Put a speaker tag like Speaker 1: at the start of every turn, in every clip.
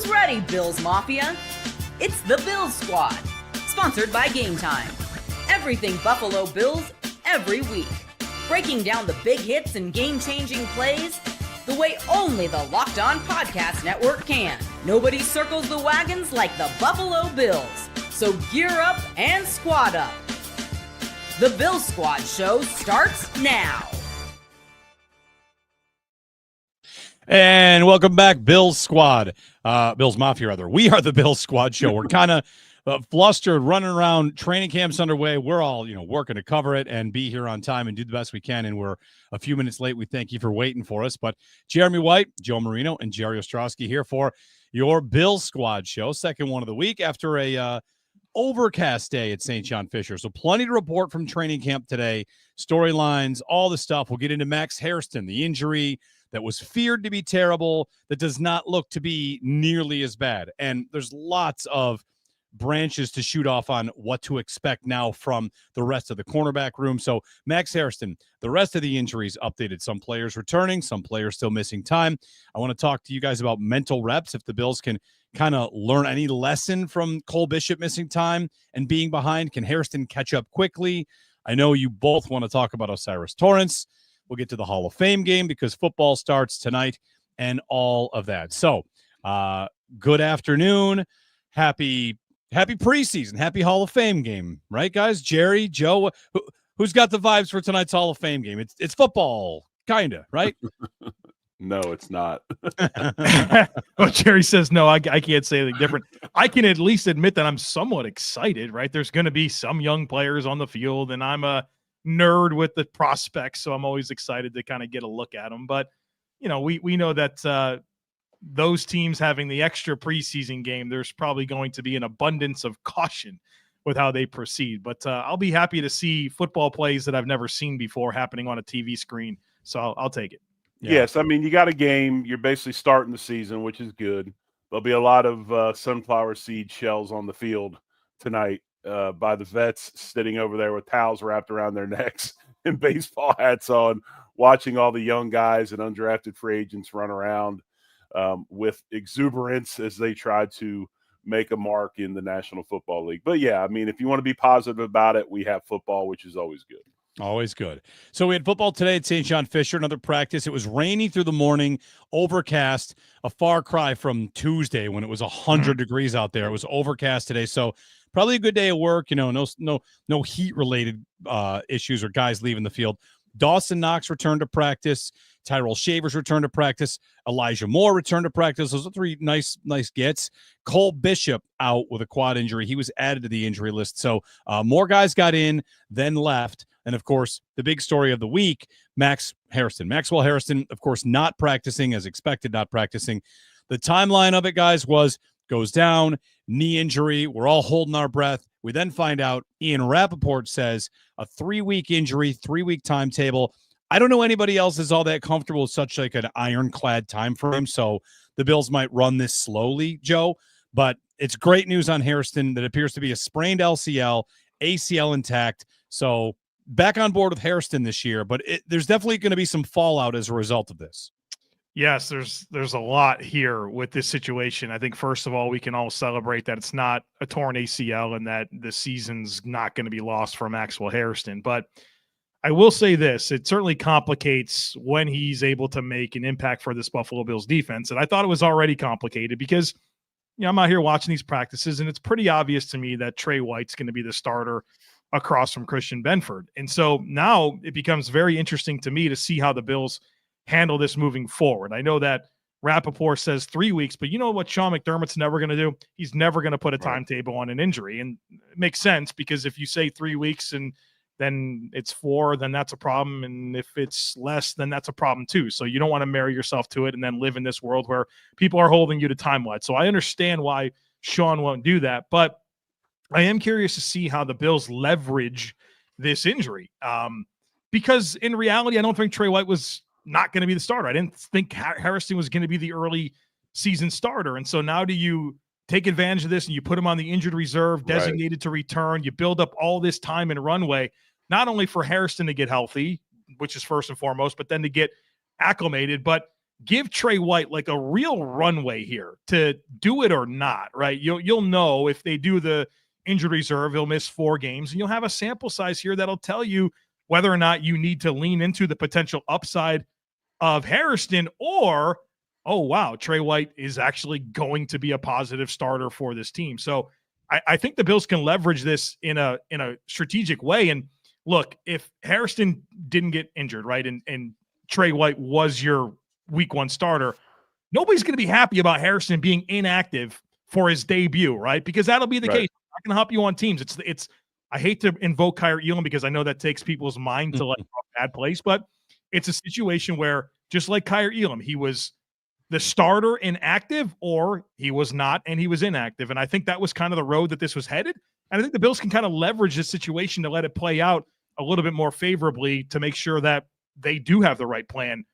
Speaker 1: Who's ready, Bills Mafia? It's the Bills Squad, sponsored by Gametime. Everything Buffalo Bills, every week. Breaking down the big hits and game-changing plays the way only the Locked On Podcast Network can. Nobody circles the wagons like the Buffalo Bills. So gear up and squad up. The Bills Squad show starts now.
Speaker 2: And welcome back, Bills Squad. Bills Mafia, rather. We are the Bills Squad show. We're kind of flustered, running around. Training camp's underway. We're all, working to cover it and be here on time and do the best we can. And we're a few minutes late. We thank you for waiting for us. But Jeremy White, Joe Marino, and Jerry Ostrowski here for your Bills Squad show. Second one of the week after a overcast day at St. John Fisher. So plenty to report from training camp today. Storylines, all the stuff. We'll get into Max Hairston, the injury that was feared to be terrible, that does not look to be nearly as bad. And there's lots of branches to shoot off on what to expect now from the rest of the cornerback room. So Max Hairston, the rest of the injuries updated. Some players returning, some players still missing time. I want to talk to you guys about mental reps, if the Bills can kind of learn any lesson from Cole Bishop missing time and being behind. Can Hairston catch up quickly? I know you both want to talk about Osiris Torrance. We'll get to the Hall of Fame game because football starts tonight and all of that. So good afternoon. Happy preseason. Happy Hall of Fame game. Right, guys? Jerry, Joe, who's got the vibes for tonight's Hall of Fame game? It's football, kind of, right?
Speaker 3: No, it's not.
Speaker 4: Well, Jerry says no. I can't say anything different. I can at least admit that I'm somewhat excited, right? There's going to be some young players on the field, and I'm a nerd with the prospects, so I'm always excited to kind of get a look at them. But, we know that those teams having the extra preseason game, there's probably going to be an abundance of caution with how they proceed. But I'll be happy to see football plays that I've never seen before happening on a TV screen, so I'll take it.
Speaker 3: Yeah. Yes, I mean, you got a game. You're basically starting the season, which is good. There'll be a lot of sunflower seed shells on the field tonight by the vets sitting over there with towels wrapped around their necks and baseball hats on, watching all the young guys and undrafted free agents run around with exuberance as they try to make a mark in the National Football League. But, yeah, I mean, if you want to be positive about it, we have football, which is always good.
Speaker 2: Always good. So we had football today at St. John Fisher, another practice. It was rainy through the morning, overcast, a far cry from Tuesday when it was 100 degrees out there. It was overcast today, so probably a good day of work. No heat-related issues or guys leaving the field. Dawson Knox returned to practice. Tyrell Shavers returned to practice. Elijah Moore returned to practice. Those are three nice gets. Cole Bishop out with a quad injury. He was added to the injury list. So more guys got in, then left. And, of course, the big story of the week, Maxwell Hairston, of course, not practicing as expected, not practicing. The timeline of it, guys, goes down, knee injury. We're all holding our breath. We then find out Ian Rappaport says a 3-week injury, 3-week timetable. I don't know anybody else is all that comfortable with such like an ironclad time frame, so the Bills might run this slowly, Joe. But it's great news on Hairston that appears to be a sprained LCL, ACL intact. So back on board with Hairston this year, but there's definitely going to be some fallout as a result of this.
Speaker 4: Yes, there's a lot here with this situation. I think, first of all, we can all celebrate that it's not a torn ACL and that the season's not going to be lost for Maxwell Hairston. But I will say this, it certainly complicates when he's able to make an impact for this Buffalo Bills defense. And I thought it was already complicated because, I'm out here watching these practices, and it's pretty obvious to me that Tre White's going to be the starter across from Christian Benford. And so now it becomes very interesting to me to see how the Bills handle this moving forward. I know that Rappaport says 3 weeks, but you know what Sean McDermott's never going to do? He's never going to put a timetable on an injury. And it makes sense because if you say 3 weeks and then it's 4, then that's a problem. And if it's less, then that's a problem too. So you don't want to marry yourself to it and then live in this world where people are holding you to time-wise. So I understand why Sean won't do that, but I am curious to see how the Bills leverage this injury. Because in reality, I don't think Tre White was not going to be the starter. I didn't think Hairston was going to be the early season starter. And so now do you take advantage of this and you put him on the injured reserve, designated to return? You build up all this time and runway, not only for Hairston to get healthy, which is first and foremost, but then to get acclimated. But give Trey White like a real runway here to do it or not, right? You'll know if they do the injured reserve, he'll miss 4 games, and you'll have a sample size here that'll tell you whether or not you need to lean into the potential upside of Hairston, or, oh, wow, Trey White is actually going to be a positive starter for this team. So I think the Bills can leverage this in a strategic way. And look, if Hairston didn't get injured, right, and Trey White was your week 1 starter, nobody's going to be happy about Hairston being inactive for his debut, right? Because that'll be the case. I'm not going to help you on teams. It's I hate to invoke Kyle Elam because I know that takes people's mind to like a bad place, but it's a situation where just like Kyle Elam, he was the starter inactive, or he was not and he was inactive. And I think that was kind of the road that this was headed. And I think the Bills can kind of leverage this situation to let it play out a little bit more favorably to make sure that they do have the right plan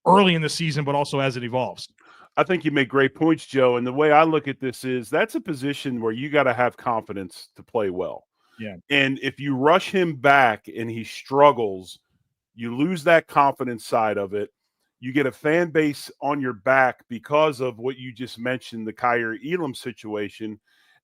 Speaker 4: early in the season, but also as it evolves.
Speaker 3: I think you make great points, Joe. And the way I look at this is that's a position where you got to have confidence to play well.
Speaker 4: Yeah.
Speaker 3: And if you rush him back and he struggles, you lose that confidence side of it. You get a fan base on your back because of what you just mentioned, the Kyle Elam situation.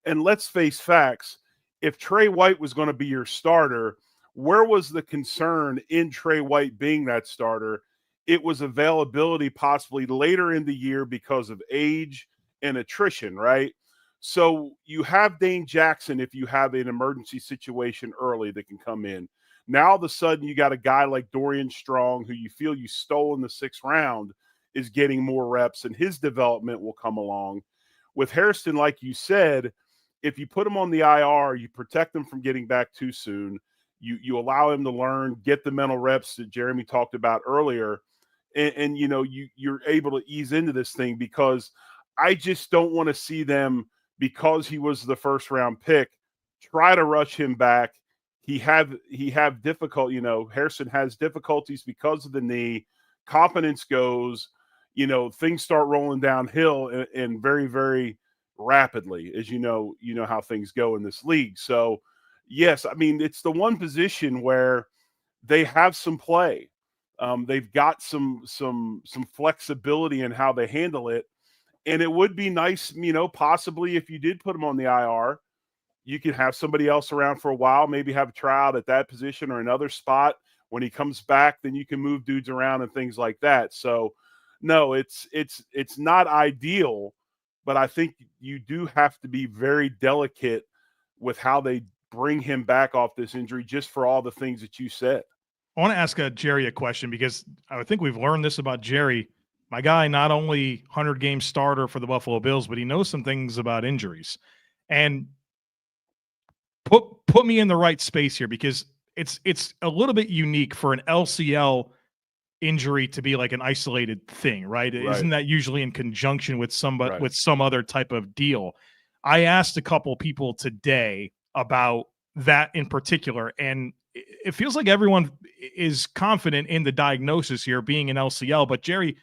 Speaker 3: And let's face facts. If Trey White was going to be your starter, where was the concern in Trey White being that starter? It was availability possibly later in the year because of age and attrition, right? So you have Dane Jackson if you have an emergency situation early that can come in. Now all of a sudden you got a guy like Dorian Strong, who you feel you stole in the 6th round, is getting more reps, and his development will come along. With Hairston, like you said, if you put him on the IR, you protect him from getting back too soon. You allow him to learn, get the mental reps that Jeremy talked about earlier, and you know you're able to ease into this thing, because I just don't want to see them, because he was the 1st round pick, try to rush him back. He have difficult, Hairston has difficulties because of the knee. Confidence goes, things start rolling downhill and very, very rapidly, as you know how things go in this league. So yes, I mean, it's the one position where they have some play. They've got some flexibility in how they handle it. And it would be nice, possibly if you did put them on the IR, you can have somebody else around for a while, maybe have a tryout at that position or another spot. When he comes back, then you can move dudes around and things like that. So no, it's not ideal, but I think you do have to be very delicate with how they bring him back off this injury, just for all the things that you said.
Speaker 4: I want to ask Jerry a question, because I think we've learned this about Jerry. My guy, not only 100-game starter for the Buffalo Bills, but he knows some things about injuries. And put me in the right space here, because it's a little bit unique for an LCL injury to be like an isolated thing, right? Isn't that usually in conjunction with with some other type of deal? I asked a couple people today about that in particular, and it feels like everyone is confident in the diagnosis here being an LCL. But Jerry,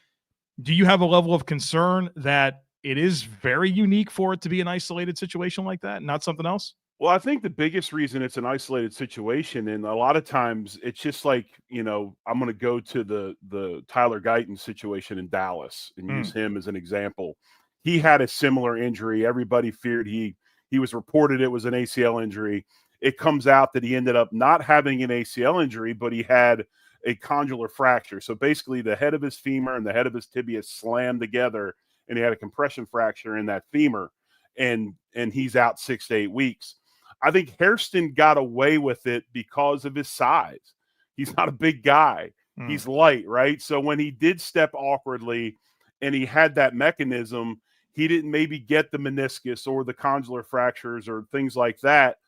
Speaker 4: do you have a level of concern that it is very unique for it to be an isolated situation like that, not something else?
Speaker 3: Well, I think the biggest reason it's an isolated situation, and a lot of times it's just like, I'm going to go to the Tyler Guyton situation in Dallas and use him as an example. He had a similar injury. Everybody feared he was reported it was an ACL injury. It comes out that he ended up not having an ACL injury, but he had a condylar fracture. So basically the head of his femur and the head of his tibia slammed together, and he had a compression fracture in that femur, and he's out 6 to 8 weeks. I think Hairston got away with it because of his size. He's not a big guy. He's light, right? So when he did step awkwardly and he had that mechanism, he didn't maybe get the meniscus or the condylar fractures or things like that,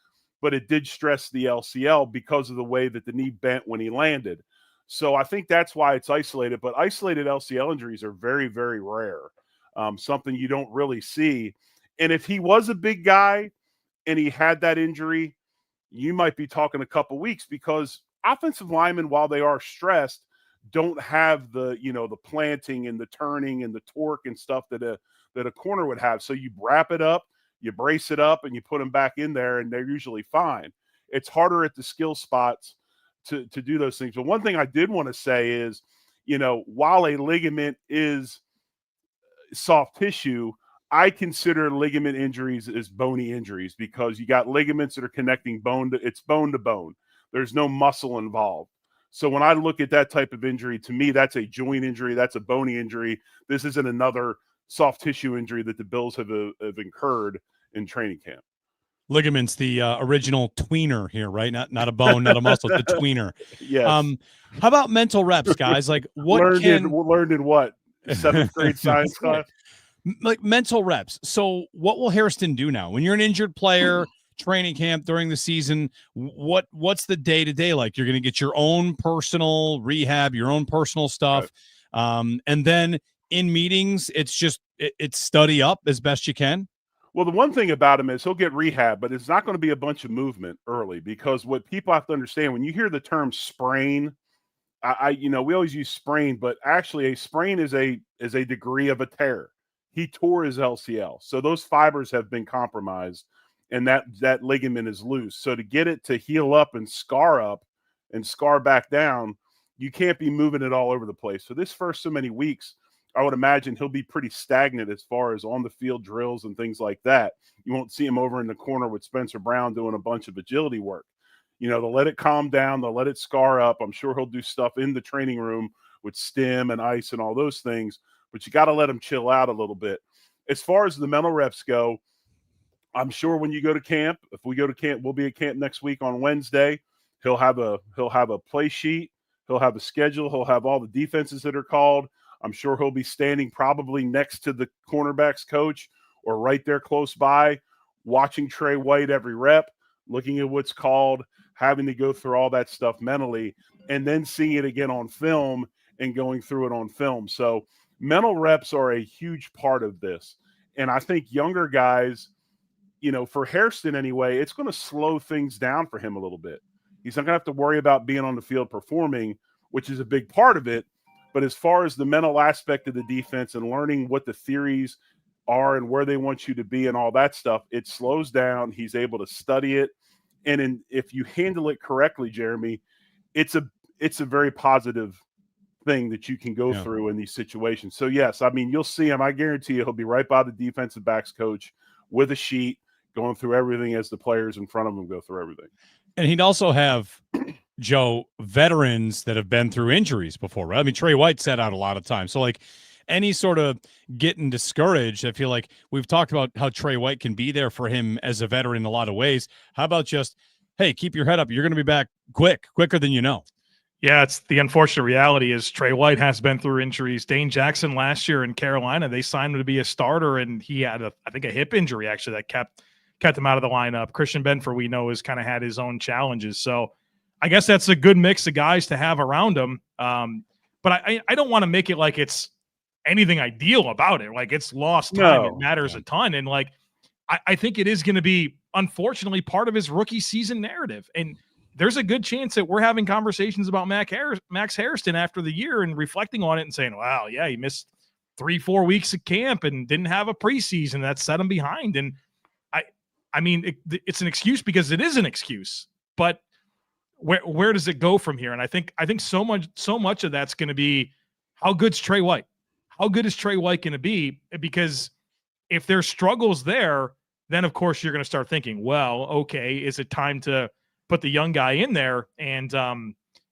Speaker 3: but it did stress the LCL because of the way that the knee bent when he landed. So I think that's why it's isolated, but isolated LCL injuries are very, very rare, something you don't really see. And if he was a big guy and he had that injury, you might be talking a couple weeks, because offensive linemen, while they are stressed, don't have the planting and the turning and the torque and stuff that a corner would have. So you wrap it up, you brace it up, and you put them back in there, and they're usually fine. It's harder at the skill spots to do those things. But one thing I did want to say is, while a ligament is soft tissue, I consider ligament injuries as bony injuries because you got ligaments that are connecting bone to bone. There's no muscle involved. So when I look at that type of injury, to me, that's a joint injury. That's a bony injury. This isn't another soft tissue injury that the Bills have incurred in training camp.
Speaker 2: Ligaments, the original tweener here, right? Not a bone, not a muscle, the tweener.
Speaker 3: Yes.
Speaker 2: How about mental reps, guys? Like what
Speaker 3: learned in what? 7th grade science class?
Speaker 2: Like mental reps. So what will Hairston do now? When you're an injured player, training camp during the season, what's the day-to-day like? You're going to get your own personal rehab, your own personal stuff. Right. And then in meetings, it's study up as best you can.
Speaker 3: Well, the one thing about him is he'll get rehab, but it's not going to be a bunch of movement early, because what people have to understand, when you hear the term sprain, we always use sprain, but actually a sprain is a degree of a tear. He tore his LCL. So those fibers have been compromised, and that ligament is loose. So to get it to heal up and scar back down, you can't be moving it all over the place. So this first so many weeks, I would imagine he'll be pretty stagnant as far as on the field drills and things like that. You won't see him over in the corner with Spencer Brown doing a bunch of agility work. They'll let it calm down. They'll let it scar up. I'm sure he'll do stuff in the training room with stim and ice and all those things, but you got to let him chill out a little bit. As far as the mental reps go, I'm sure when you go to camp, if we go to camp, we'll be at camp next week on Wednesday. He'll have a play sheet. He'll have a schedule. He'll have all the defenses that are called. I'm sure he'll be standing probably next to the cornerbacks coach or right there close by, watching Trey White every rep, looking at what's called, having to go through all that stuff mentally, and then seeing it again on film and going through it on film. So mental reps are a huge part of this. And I think younger guys, for Hairston anyway, it's going to slow things down for him a little bit. He's not going to have to worry about being on the field performing, which is a big part of it. But as far as the mental aspect of the defense and learning what the theories are and where they want you to be and all that stuff, it slows down. He's able to study it. And if you handle it correctly, Jeremy, it's a very positive thing that you can go through in these situations. So, yes, you'll see him. I guarantee you he'll be right by the defensive backs coach with a sheet going through everything as the players in front of him go through everything.
Speaker 2: And he'd also have, Joe, veterans that have been through injuries before, right? Trey White sat out a lot of times. So, any sort of getting discouraged, I feel like we've talked about how Trey White can be there for him as a veteran in a lot of ways. How about just, hey, keep your head up. You're going to be back quicker than you know.
Speaker 4: Yeah, it's the unfortunate reality is Trey White has been through injuries. Dane Jackson last year in Carolina, they signed him to be a starter, and he had a hip injury actually that kept him out of the lineup. Christian Benford, we know, has kind of had his own challenges. So I guess that's a good mix of guys to have around him. But I don't want to make it like it's anything ideal about it. Like it's lost time. No. It matters a ton. And I think it is going to be, unfortunately, part of his rookie season narrative. And there's a good chance that we're having conversations about Max Hairston after the year and reflecting on it and saying, wow, yeah, he missed 3-4 weeks of camp and didn't have a preseason that set him behind. And it's an excuse because it is an excuse, but where does it go from here? And I think so much of that's going to be, how good's Trey White? How good is Trey White going to be? Because if there's struggles there, then of course you're going to start thinking, well, okay, is it time to put the young guy in there? And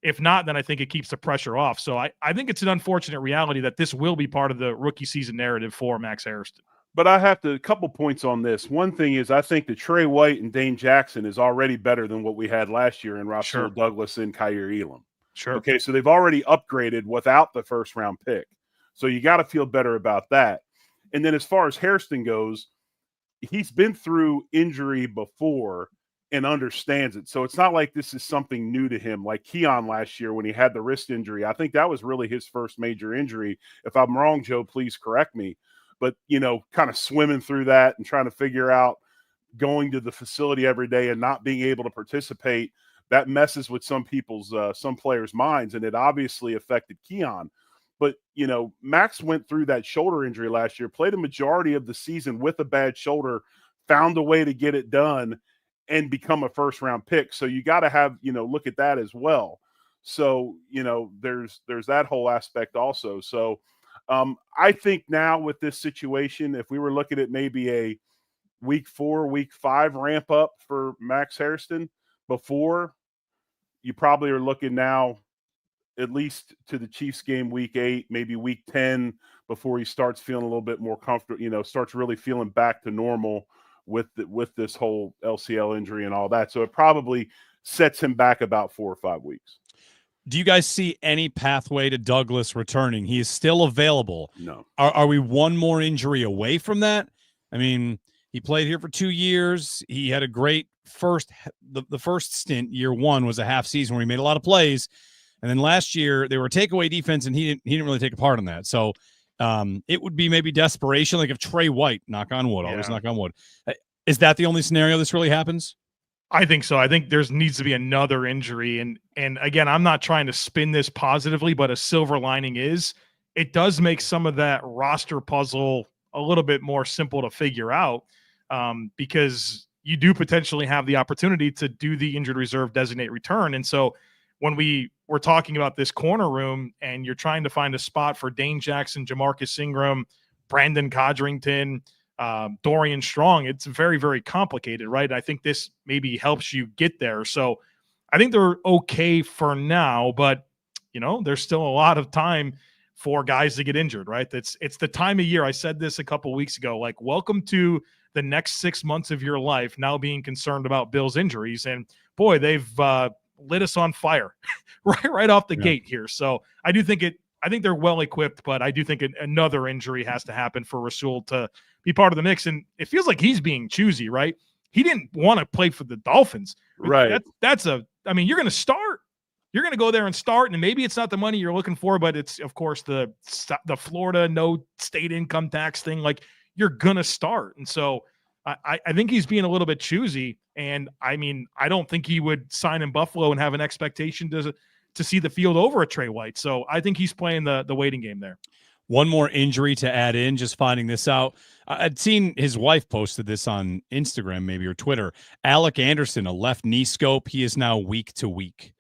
Speaker 4: if not, then I think it keeps the pressure off. So I think it's an unfortunate reality that this will be part of the rookie season narrative for Max Hairston.
Speaker 3: But I have a couple points on this. One thing is I think that Trey White and Dane Jackson is already better than what we had last year in Russell Douglas and Kyer Elam.
Speaker 4: Sure.
Speaker 3: Okay, so they've already upgraded without the first-round pick. So you got to feel better about that. And then as far as Hairston goes, he's been through injury before and understands it. So it's not like this is something new to him, like Keon last year when he had the wrist injury. I think that was really his first major injury. If I'm wrong, Joe, please correct me. But, kind of swimming through that and trying to figure out going to the facility every day and not being able to participate, that messes with some players' minds, and it obviously affected Keon. But, Max went through that shoulder injury last year, played a majority of the season with a bad shoulder, found a way to get it done, and become a first-round pick. So you got to have, look at that as well. So, there's that whole aspect also. So I think now with this situation, if we were looking at maybe a week 4, week 5 ramp up for Max Hairston before, you probably are looking now at least to the Chiefs game week 8, maybe week 10, before he starts feeling a little bit more comfortable, starts really feeling back to normal with this whole LCL injury and all that. So it probably sets him back about 4 or 5 weeks.
Speaker 2: Do you guys see any pathway to Douglas returning? He is still available.
Speaker 3: No.
Speaker 2: Are we one more injury away from that? I mean, he played here for 2 years. He had a great the first stint, year 1, was a half season where he made a lot of plays. And then last year they were a takeaway defense, and he didn't really take a part in that. So it would be maybe desperation, like if Trey White, knock on wood, always knock on wood. Is that the only scenario this really happens?
Speaker 4: I think so. I think there needs to be another injury. And again, I'm not trying to spin this positively, but a silver lining is it does make some of that roster puzzle a little bit more simple to figure out, because you do potentially have the opportunity to do the injured reserve designate return. And so when we were talking about this corner room and you're trying to find a spot for Dane Jackson, Jamarcus Ingram, Brandon Codrington, Dorian Strong, it's very, very complicated, right? I think this maybe helps you get there. So I think they're okay for now, but there's still a lot of time for guys to get injured, right? It's the time of year. I said this a couple of weeks ago, like, welcome to the next 6 months of your life now being concerned about Bills injuries. And boy, they've lit us on fire right off the gate here. So I think they're well equipped, but I do think another injury has to happen for Ruel to be part of the mix. And it feels like he's being choosy, right? He didn't want to play for the Dolphins.
Speaker 3: Right.
Speaker 4: You're going to start. You're going to go there and start, and maybe it's not the money you're looking for, but it's, of course, the Florida no state income tax thing. Like, you're going to start. And so I think he's being a little bit choosy. And I mean, I don't think he would sign in Buffalo and have an expectation to see the field over a Tre White. So I think he's playing the waiting game there.
Speaker 2: One more injury to add in, just finding this out. I'd seen his wife posted this on Instagram, maybe, or Twitter. Alec Anderson, a left knee scope. He is now week to week.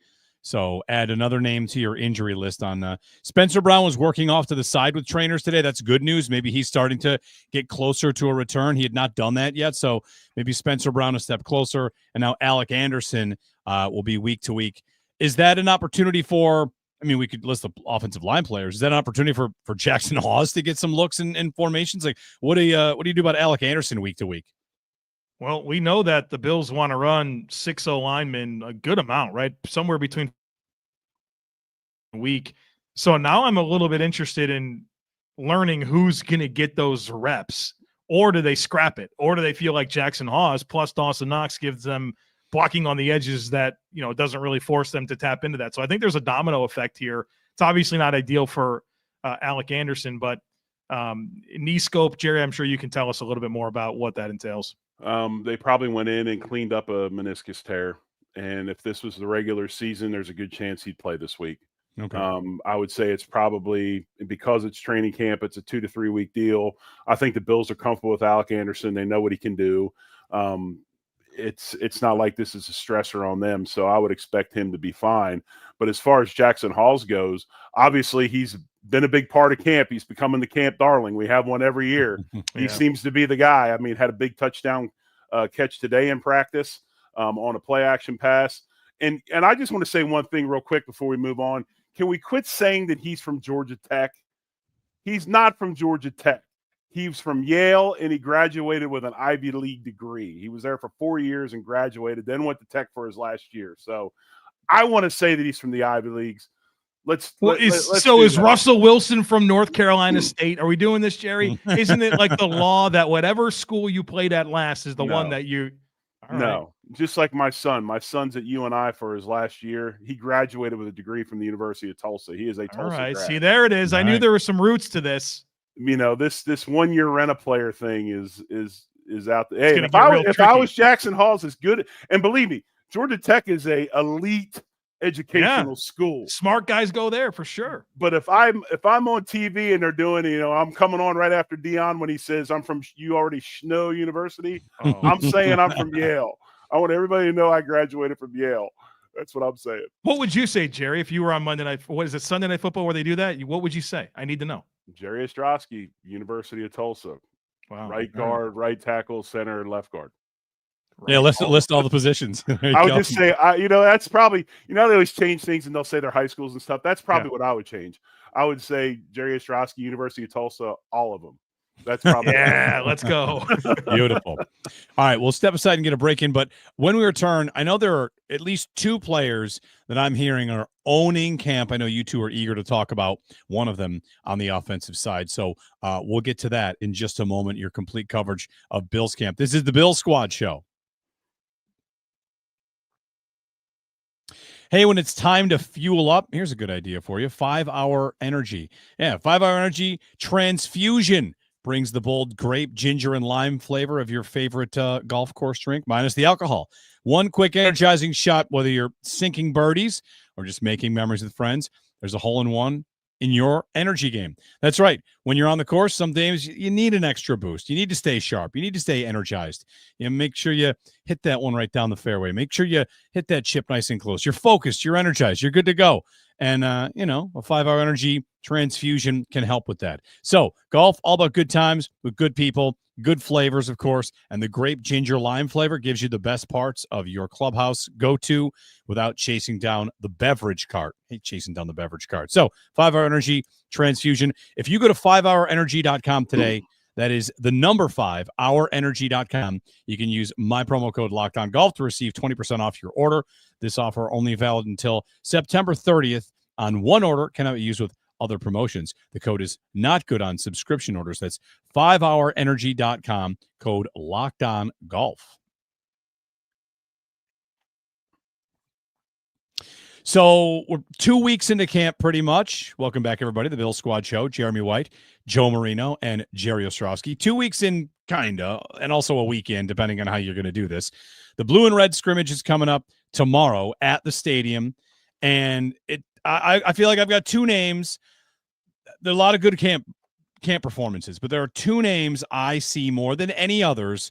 Speaker 2: So add another name to your injury list. On Spencer Brown was working off to the side with trainers today. That's good news. Maybe he's starting to get closer to a return. He had not done that yet. So maybe Spencer Brown a step closer. And now Alec Anderson will be week to week. Is that an opportunity for, we could list the offensive line players. Is that an opportunity for Jackson Hawes to get some looks in formations? Like, what do you do about Alec Anderson week to week?
Speaker 4: Well, we know that the Bills want to run 6-0 linemen a good amount, right? Somewhere between week. So now I'm a little bit interested in learning who's going to get those reps, or do they scrap it? Or do they feel like Jackson Hawes plus Dawson Knox gives them blocking on the edges that, doesn't really force them to tap into that. So I think there's a domino effect here. It's obviously not ideal for Alec Anderson, but knee scope, Jerry, I'm sure you can tell us a little bit more about what that entails.
Speaker 3: They probably went in and cleaned up a meniscus tear. And if this was the regular season, there's a good chance he'd play this week.
Speaker 2: Okay.
Speaker 3: I would say it's probably, because it's training camp, it's a 2 to 3 week deal. I think the Bills are comfortable with Alec Anderson. They know what he can do. It's not like this is a stressor on them, so I would expect him to be fine. But as far as Jackson Hawes goes, obviously he's been a big part of camp. He's becoming the camp darling. We have one every year. He seems to be the guy. Had a big touchdown catch today in practice on a play action pass. And I just want to say one thing real quick before we move on. Can we quit saying that he's from Georgia Tech? He's not from Georgia Tech. He's from Yale, and he graduated with an Ivy League degree. He was there for 4 years and graduated, then went to Tech for his last year. So I want to say that he's from the Ivy Leagues. Is
Speaker 4: Russell Wilson from North Carolina State? Are we doing this, Jerry? Isn't it like the law that whatever school you played at last is the one that you –
Speaker 3: No. Just like my son. My son's at UNI for his last year. He graduated with a degree from the University of Tulsa. He is a Tulsa grad.
Speaker 4: See, there it is. I knew there were some roots to this.
Speaker 3: This 1 year rent-a-player thing is out there. Hey, if I was Jackson Hawes, is good. And believe me, Georgia Tech is a elite educational school.
Speaker 4: Smart guys go there for sure.
Speaker 3: But if I'm on TV and they're doing, I'm coming on right after Dion when he says I'm from you already know University. I'm saying I'm from Yale. I want everybody to know I graduated from Yale. That's what I'm saying.
Speaker 4: What would you say, Jerry, if you were on Monday night? What is it, Sunday Night Football, where they do that? What would you say? I need to know.
Speaker 3: Jerry Ostrowski, University of Tulsa.
Speaker 4: Wow.
Speaker 3: Right guard, right tackle, center, and left guard.
Speaker 2: Right. Yeah, list all the positions.
Speaker 3: I would just say, that's probably, they always change things and they'll say their high schools and stuff. That's probably what I would change. I would say Jerry Ostrowski, University of Tulsa, all of them. That's probably
Speaker 4: let's go.
Speaker 2: Beautiful. All right, we'll step aside and get a break in. But when we return, I know there are at least two players that I'm hearing are owning camp. I know you two are eager to talk about one of them on the offensive side. So we'll get to that in just a moment. Your complete coverage of Bills camp. This is the Bills Squad Show. Hey, when it's time to fuel up, here's a good idea for you. 5-Hour Energy. Yeah, 5-Hour Energy Transfusion brings the bold grape, ginger, and lime flavor of your favorite golf course drink, minus the alcohol. One quick energizing shot, whether you're sinking birdies or just making memories with friends, there's a hole-in-one in your energy game. That's right. When you're on the course, some days you need an extra boost. You need to stay sharp. You need to stay energized. Make sure you hit that one right down the fairway. Make sure you hit that chip nice and close. You're focused. You're energized. You're good to go. And, a 5-Hour Energy Transfusion can help with that. So golf, all about good times with good people, good flavors, of course, and the grape ginger lime flavor gives you the best parts of your clubhouse go-to without chasing down the beverage cart. So 5-Hour Energy Transfusion. If you go to 5hourenergy.com today, that is the number 5hourenergy.com. You can use my promo code LOCKEDONGolf to receive 20% off your order. This offer only valid until September 30th on one order, cannot be used with other promotions. The code is not good on subscription orders. That's 5hourenergy.com, code LOCKEDONGolf. So we're 2 weeks into camp pretty much. Welcome back, everybody. The Bills Squad Show. Jeremy White, Joe Marino, and Jerry Ostrowski. 2 weeks in, kinda, and also a weekend, depending on how you're going to do this. The blue and red scrimmage is coming up tomorrow at the stadium, and I feel like I've got two names. There are a lot of good camp performances, but there are two names I see more than any others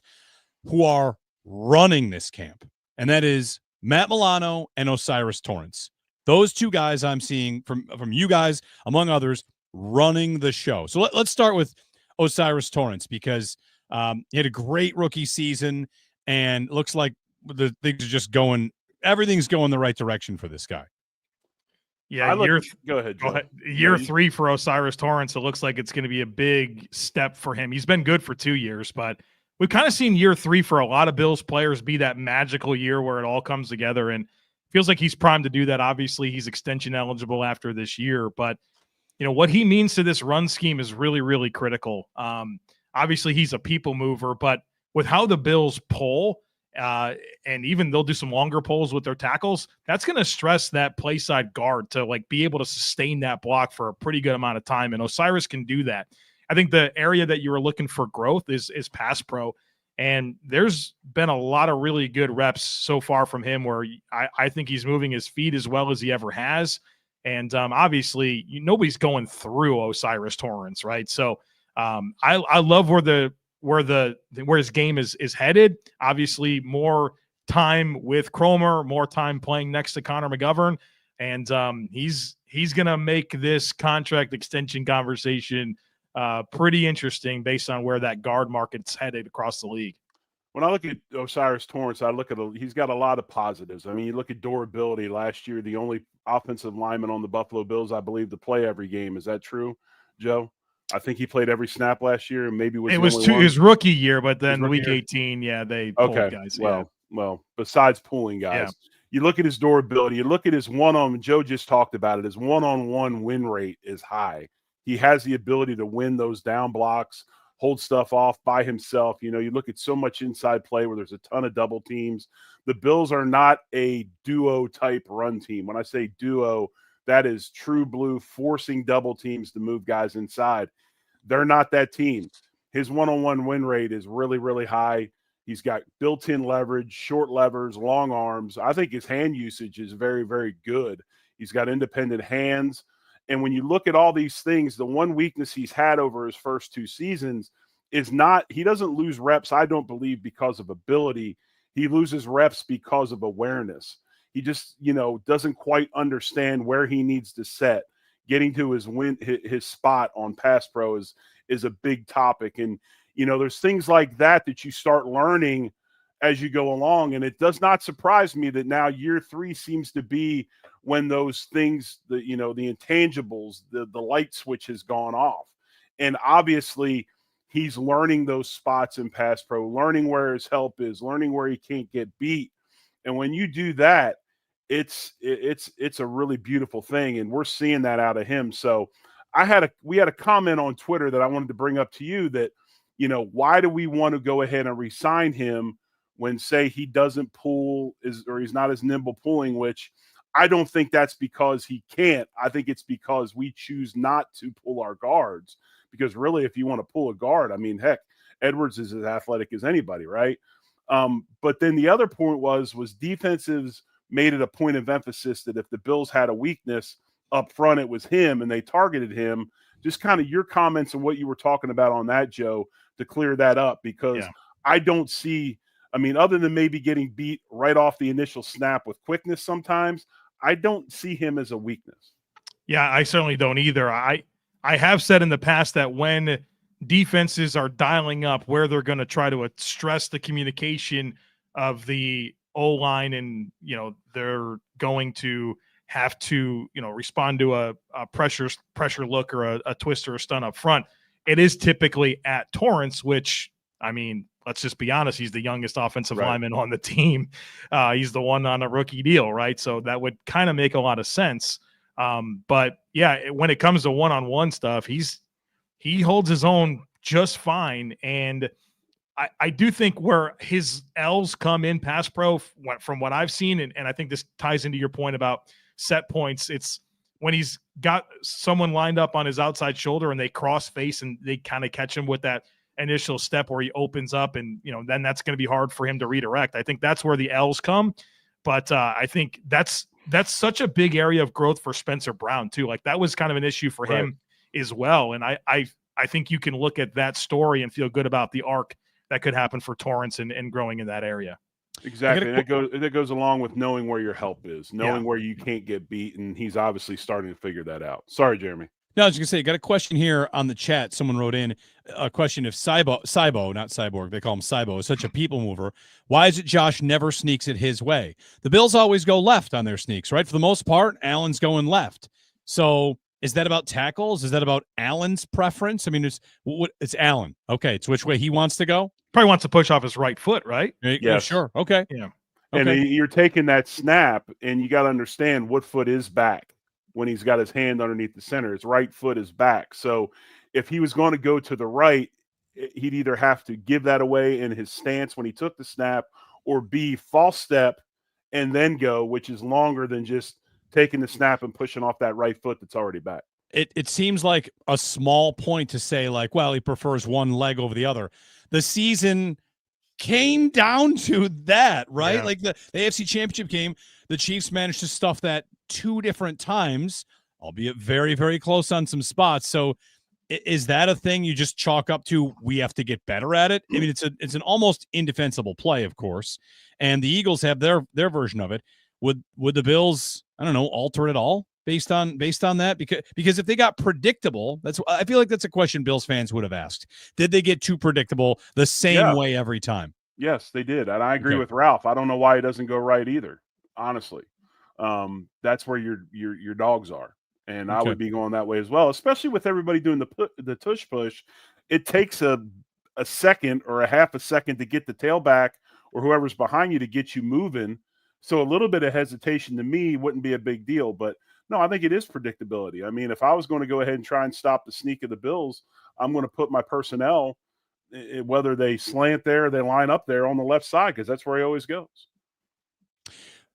Speaker 2: who are running this camp, and that is Matt Milano and Osiris Torrance. Those two guys I'm seeing from you guys, among others, running the show. So let's start with Osiris Torrance because he had a great rookie season, and looks like the things are just going. Everything's going the right direction for this guy.
Speaker 4: Yeah,
Speaker 3: go ahead. Joe.
Speaker 4: Year 3 for Osiris Torrance. It looks like it's going to be a big step for him. He's been good for 2 years, but we've kind of seen year 3 for a lot of Bills players be that magical year where it all comes together, and feels like he's primed to do that. Obviously, he's extension eligible after this year, but what he means to this run scheme is really, really critical. Obviously, he's a people mover, but with how the Bills pull, and even they'll do some longer pulls with their tackles, that's going to stress that play side guard to be able to sustain that block for a pretty good amount of time. And Osiris can do that. I think the area that you were looking for growth is pass pro. And there's been a lot of really good reps so far from him where I think he's moving his feet as well as he ever has. And obviously nobody's going through Osiris Torrance, right? So I love where his game is headed. Obviously, more time with Cromer, more time playing next to Connor McGovern, and he's going to make this contract extension conversation pretty interesting based on where that guard market's headed across the league.
Speaker 3: When I look at Osiris Torrance, he's got a lot of positives. I mean, you look at durability. Last year, the only offensive lineman on the Buffalo Bills, I believe, to play every game. Is that true, Joe? I think he played every snap last year, and maybe
Speaker 4: his rookie year, but then week 18, they pulled guys.
Speaker 3: Well, besides pulling guys, you look at his durability, you look at his one-on. Joe just talked about it. His one-on-one win rate is high. He has the ability to win those down blocks, hold stuff off by himself. You look at so much inside play where there's a ton of double teams. The Bills are not a duo type run team. When I say duo, that is true blue, forcing double teams to move guys inside. They're not that team. His one-on-one win rate is really, really high. He's got built-in leverage, short levers, long arms. I think his hand usage is very, very good. He's got independent hands. And when you look at all these things, the one weakness he's had over his first 2 seasons is he doesn't lose reps, I don't believe, because of ability. He loses reps because of awareness. He just, doesn't quite understand where he needs to set. Getting to his spot on pass pro is a big topic. And, there's things like that you start learning as you go along. And it does not surprise me that now year 3 seems to be when those things, the intangibles, the light switch has gone off. And obviously he's learning those spots in pass pro, learning where his help is, learning where he can't get beat. And when you do that, it's a really beautiful thing. And we're seeing that out of him. So we had a comment on Twitter that I wanted to bring up to you that, why do we want to go ahead and re-sign him when, say, he doesn't pull or he's not as nimble pulling, which I don't think that's because he can't. I think it's because we choose not to pull our guards, because really, if you want to pull a guard, I mean, heck, Edwards is as athletic as anybody, right? But then the other point was defensives made it a point of emphasis that if the Bills had a weakness up front, it was him, and they targeted him. Just kind of your comments and what you were talking about on that, Joe, to clear that up, because I don't see, other than maybe getting beat right off the initial snap with quickness sometimes, I don't see him as a weakness.
Speaker 4: Yeah, I certainly don't either. I have said in the past that when defenses are dialing up where they're going to try to stress the communication of the O-line, and, they're going to have to, respond to a pressure look or a twist or a stun up front, it is typically at Torrance, which, let's just be honest, he's the youngest offensive lineman on the team. He's the one on a rookie deal, right? So that would kind of make a lot of sense. But yeah, when it comes to one-on-one stuff, he holds his own just fine. And I do think where his L's come in pass pro, from what I've seen, and I think this ties into your point about set points, it's when he's got someone lined up on his outside shoulder and they cross face and they kind of catch him with that initial step where he opens up, and then that's going to be hard for him to redirect. I think that's where the L's come. But I think that's such a big area of growth for Spencer Brown too. Like, that was kind of an issue for him as well. And I think you can look at that story and feel good about the arc that could happen for Torrance and growing in that area.
Speaker 3: Exactly. And that goes along with knowing where your help is, knowing where you can't get beat. And he's obviously starting to figure that out. Sorry, Jeremy.
Speaker 2: No, I was going to say, got a question here on the chat. Someone wrote in a question: if Cybo, not Cyborg, they call him Cybo, is such a people mover, why is it Josh never sneaks it his way? The Bills always go left on their sneaks, right? For the most part, Allen's going left. So is that about tackles? Is that about Allen's preference? It's Allen. Okay, it's which way he wants to go?
Speaker 4: Probably wants to push off his right foot, right?
Speaker 2: Yeah, sure. Okay.
Speaker 4: Yeah.
Speaker 3: And you're taking that snap, and you got to understand what foot is back when he's got his hand underneath the center. His right foot is back. So if he was going to go to the right, he'd either have to give that away in his stance when he took the snap, or B, false step and then go, which is longer than just taking the snap and pushing off that right foot that's already back.
Speaker 2: It seems like a small point to say, like, well, he prefers one leg over the other. The season came down to that, right?
Speaker 4: Yeah.
Speaker 2: Like the AFC Championship game, the Chiefs managed to stuff that 2 different times, albeit very, very close on some spots. So is that a thing you just chalk up to, we have to get better at it? It's an almost indefensible play, of course, and the Eagles have their version of it. Would the Bills, I don't know, alter it all based on that? Because if they got predictable, I feel like that's a question Bills fans would have asked. Did they get too predictable the same way every time?
Speaker 3: Yes, they did. And I agree with Ralph. I don't know why it doesn't go right either, honestly. That's where your dogs are. And I would be going that way as well, especially with everybody doing the tush push. It takes a second or a half a second to get the tailback or whoever's behind you to get you moving. So a little bit of hesitation to me wouldn't be a big deal. But no, I think it is predictability. If I was going to go ahead and try and stop the sneak of the Bills, I'm going to put my personnel, whether they slant there or they line up there, on the left side, because that's where he always goes.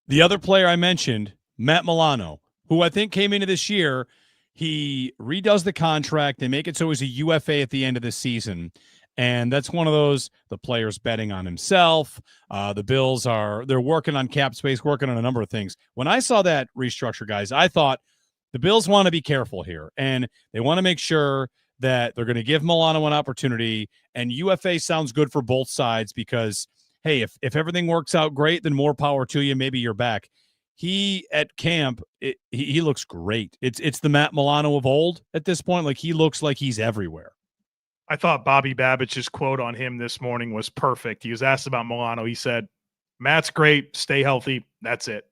Speaker 2: The other player I mentioned, Matt Milano, who I think came into this year, he redoes the contract. They make it so he's a UFA at the end of the season. And that's one of those, the player's betting on himself. The Bills they're working on cap space, working on a number of things. When I saw that restructure, guys, I thought the Bills want to be careful here. And they want to make sure that they're going to give Milano an opportunity. And UFA sounds good for both sides because, hey, if everything works out great, then more power to you. Maybe you're back. he at camp, he looks great. It's the Matt Milano of old at this point. Like, he looks like he's everywhere.
Speaker 4: I thought Bobby Babbitt's quote on him this morning was perfect. He was asked about Milano. He said, Matt's great. Stay healthy. That's it.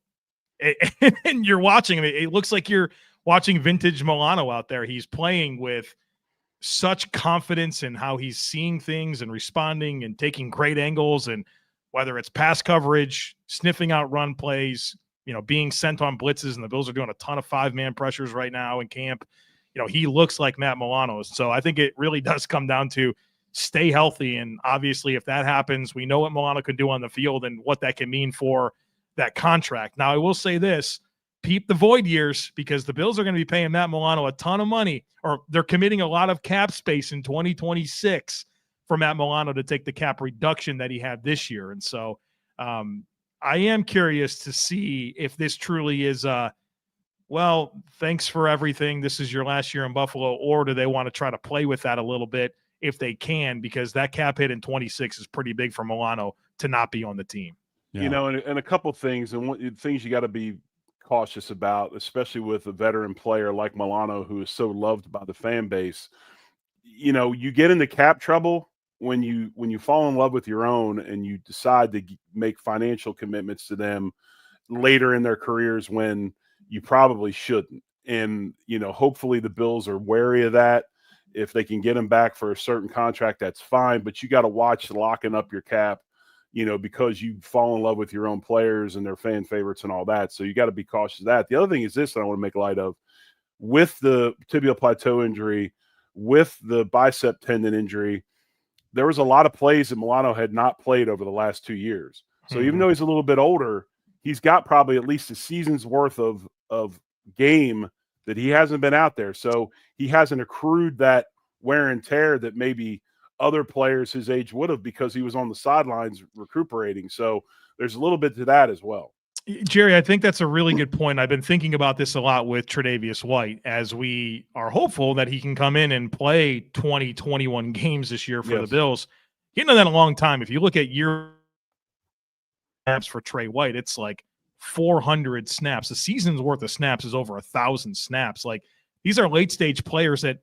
Speaker 4: And you're watching him. It looks like you're watching vintage Milano out there. He's playing with such confidence in how he's seeing things and responding and taking great angles. And whether it's pass coverage, sniffing out run plays, being sent on blitzes, and the Bills are doing a ton of 5-man pressures right now in camp. He looks like Matt Milano. So I think it really does come down to stay healthy. And obviously, if that happens, we know what Milano can do on the field and what that can mean for that contract. Now, I will say this, peep the void years, because the Bills are going to be paying Matt Milano a ton of money, or they're committing a lot of cap space in 2026 for Matt Milano to take the cap reduction that he had this year. And so I am curious to see if this truly is well, thanks for everything, this is your last year in Buffalo, or do they want to try to play with that a little bit if they can, because that cap hit in 26 is pretty big for Milano to not be on the team.
Speaker 3: Yeah. And a couple things, and things you got to be cautious about, especially with a veteran player like Milano, who is so loved by the fan base. You get into cap trouble when you fall in love with your own and you decide to make financial commitments to them later in their careers when you probably shouldn't. And, hopefully the Bills are wary of that. If they can get him back for a certain contract, that's fine. But you got to watch locking up your cap, because you fall in love with your own players and their fan favorites and all that. So you got to be cautious of that. The other thing is this that I want to make light of. With the tibial plateau injury, with the bicep tendon injury, there was a lot of plays that Milano had not played over the last 2 years. So even though he's a little bit older, he's got probably at least a season's worth of game that he hasn't been out there. So he hasn't accrued that wear and tear that maybe other players his age would have, because he was on the sidelines recuperating. So there's a little bit to that as well.
Speaker 4: Jerry, I think that's a really good point. I've been thinking about this a lot with Tre White, as we are hopeful that he can come in and play 20, 21 games this year for the Bills. He's done that a long time. If you look at year snaps for Tre White, it's like 400 snaps. The season's worth of snaps is over 1,000 snaps. Like, these are late stage players that,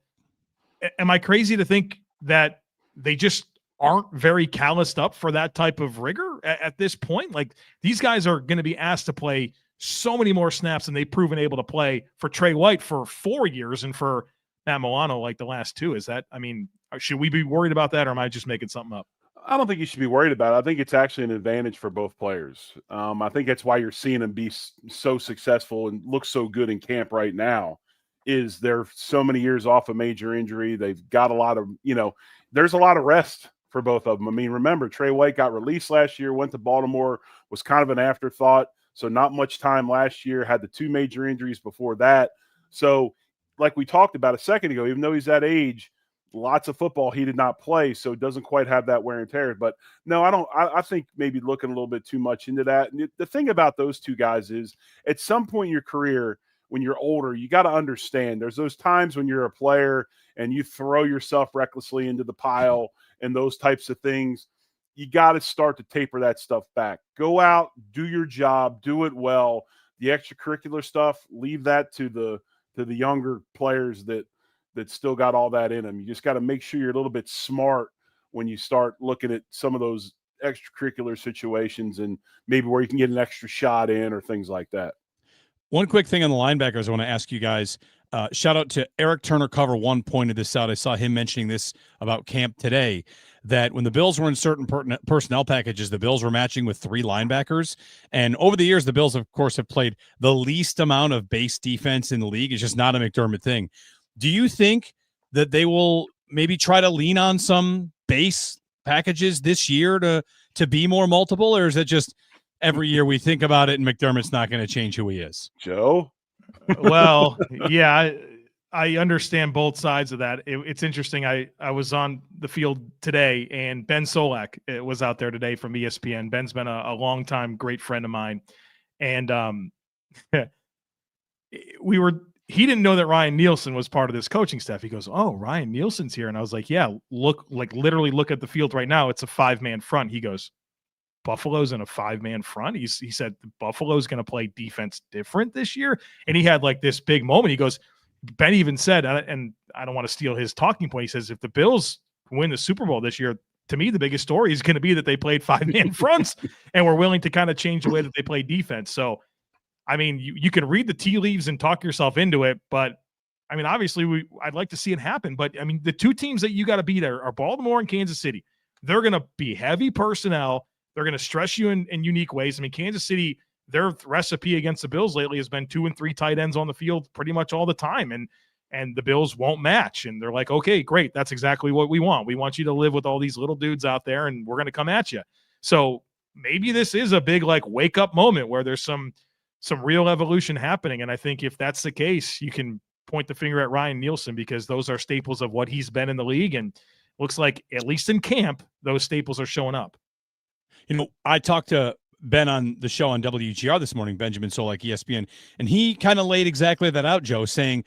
Speaker 4: am I crazy to think that they just aren't very calloused up for that type of rigor at this point? Like, these guys are going to be asked to play so many more snaps than they've proven able to play for Tre White for 4 years, and for Matt Milano like the last 2. Should we be worried about that, or am I just making something up?
Speaker 3: I don't think you should be worried about it. I think it's actually an advantage for both players. I think that's why you're seeing them be so successful and look so good in camp right now, is they're so many years off a major injury. They've got a lot of, there's a lot of rest for both of them. I mean, remember, Tre White got released last year, went to Baltimore, was kind of an afterthought. So not much time last year, had the 2 major injuries before that. So like we talked about a second ago, even though he's that age, lots of football he did not play, so it doesn't quite have that wear and tear. But no, I think maybe looking a little bit too much into that. And the thing about those two guys is, at some point in your career, when you're older, you got to understand there's those times when you're a player and you throw yourself recklessly into the pile and those types of things. You got to start to taper that stuff back. Go out, do your job, do it well. The extracurricular stuff, leave that to the younger players that still got all that in them. You just got to make sure you're a little bit smart when you start looking at some of those extracurricular situations, and maybe where you can get an extra shot in or things like that.
Speaker 2: One quick thing on the linebackers I want to ask you guys. Shout out to Eric Turner, Cover One, pointed this out. I saw him mentioning this about camp today, that when the Bills were in certain personnel packages, the Bills were matching with 3 linebackers. And over the years, the Bills, of course, have played the least amount of base defense in the league. It's just not a McDermott thing. Do you think that they will maybe try to lean on some base packages this year to be more multiple, or is it just every year we think about it and McDermott's not going to change who he is?
Speaker 3: Joe?
Speaker 4: Well, yeah, I understand both sides of that. It's interesting. I was on the field today, and Ben Solak was out there today from ESPN. Ben's been a longtime great friend of mine. And he didn't know that Ryan Nielsen was part of this coaching staff. He goes, "Oh, Ryan Nielsen's here." And I was like, "Yeah, literally look at the field right now. It's a 5-man front." He goes, Buffalo's in a 5-man front. He said Buffalo's going to play defense different this year. And he had like this big moment. He goes, Ben even said, and I don't want to steal his talking point. He says, if the Bills win the Super Bowl this year, to me, the biggest story is going to be that they played 5-man fronts and were willing to kind of change the way that they play defense. So, I mean, you can read the tea leaves and talk yourself into it, but I mean, obviously I'd like to see it happen, but I mean, the two teams that you got to beat are Baltimore and Kansas City. They're going to be heavy personnel. They're going to stress you in unique ways. I mean, Kansas City, their recipe against the Bills lately has been 2 and 3 tight ends on the field pretty much all the time. And the Bills won't match. And they're like, okay, great. That's exactly what we want. We want you to live with all these little dudes out there, and we're going to come at you. So maybe this is a big like wake up moment where there's some real evolution happening. And I think if that's the case, you can point the finger at Ryan Nielsen, because those are staples of what he's been in the league. And looks like, at least in camp, those staples are showing up.
Speaker 2: You know, I talked to Ben on the show on WGR this morning, Benjamin Solak, ESPN, and he kind of laid exactly that out, Joe, saying,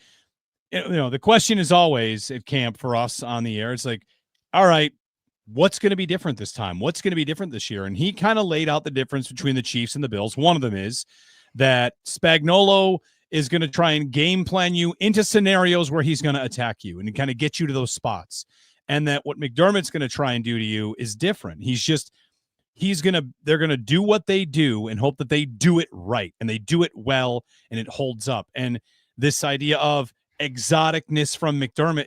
Speaker 2: you know, the question is always at camp for us on the air. It's like, all right, what's going to be different this time? What's going to be different this year? And he kind of laid out the difference between the Chiefs and the Bills. One of them is that Spagnuolo is going to try and game plan you into scenarios where he's going to attack you and kind of get you to those spots. And that what McDermott's going to try and do to you is different. They're going to do what they do and hope that they do it right and they do it well and it holds up. And this idea of exoticness from McDermott,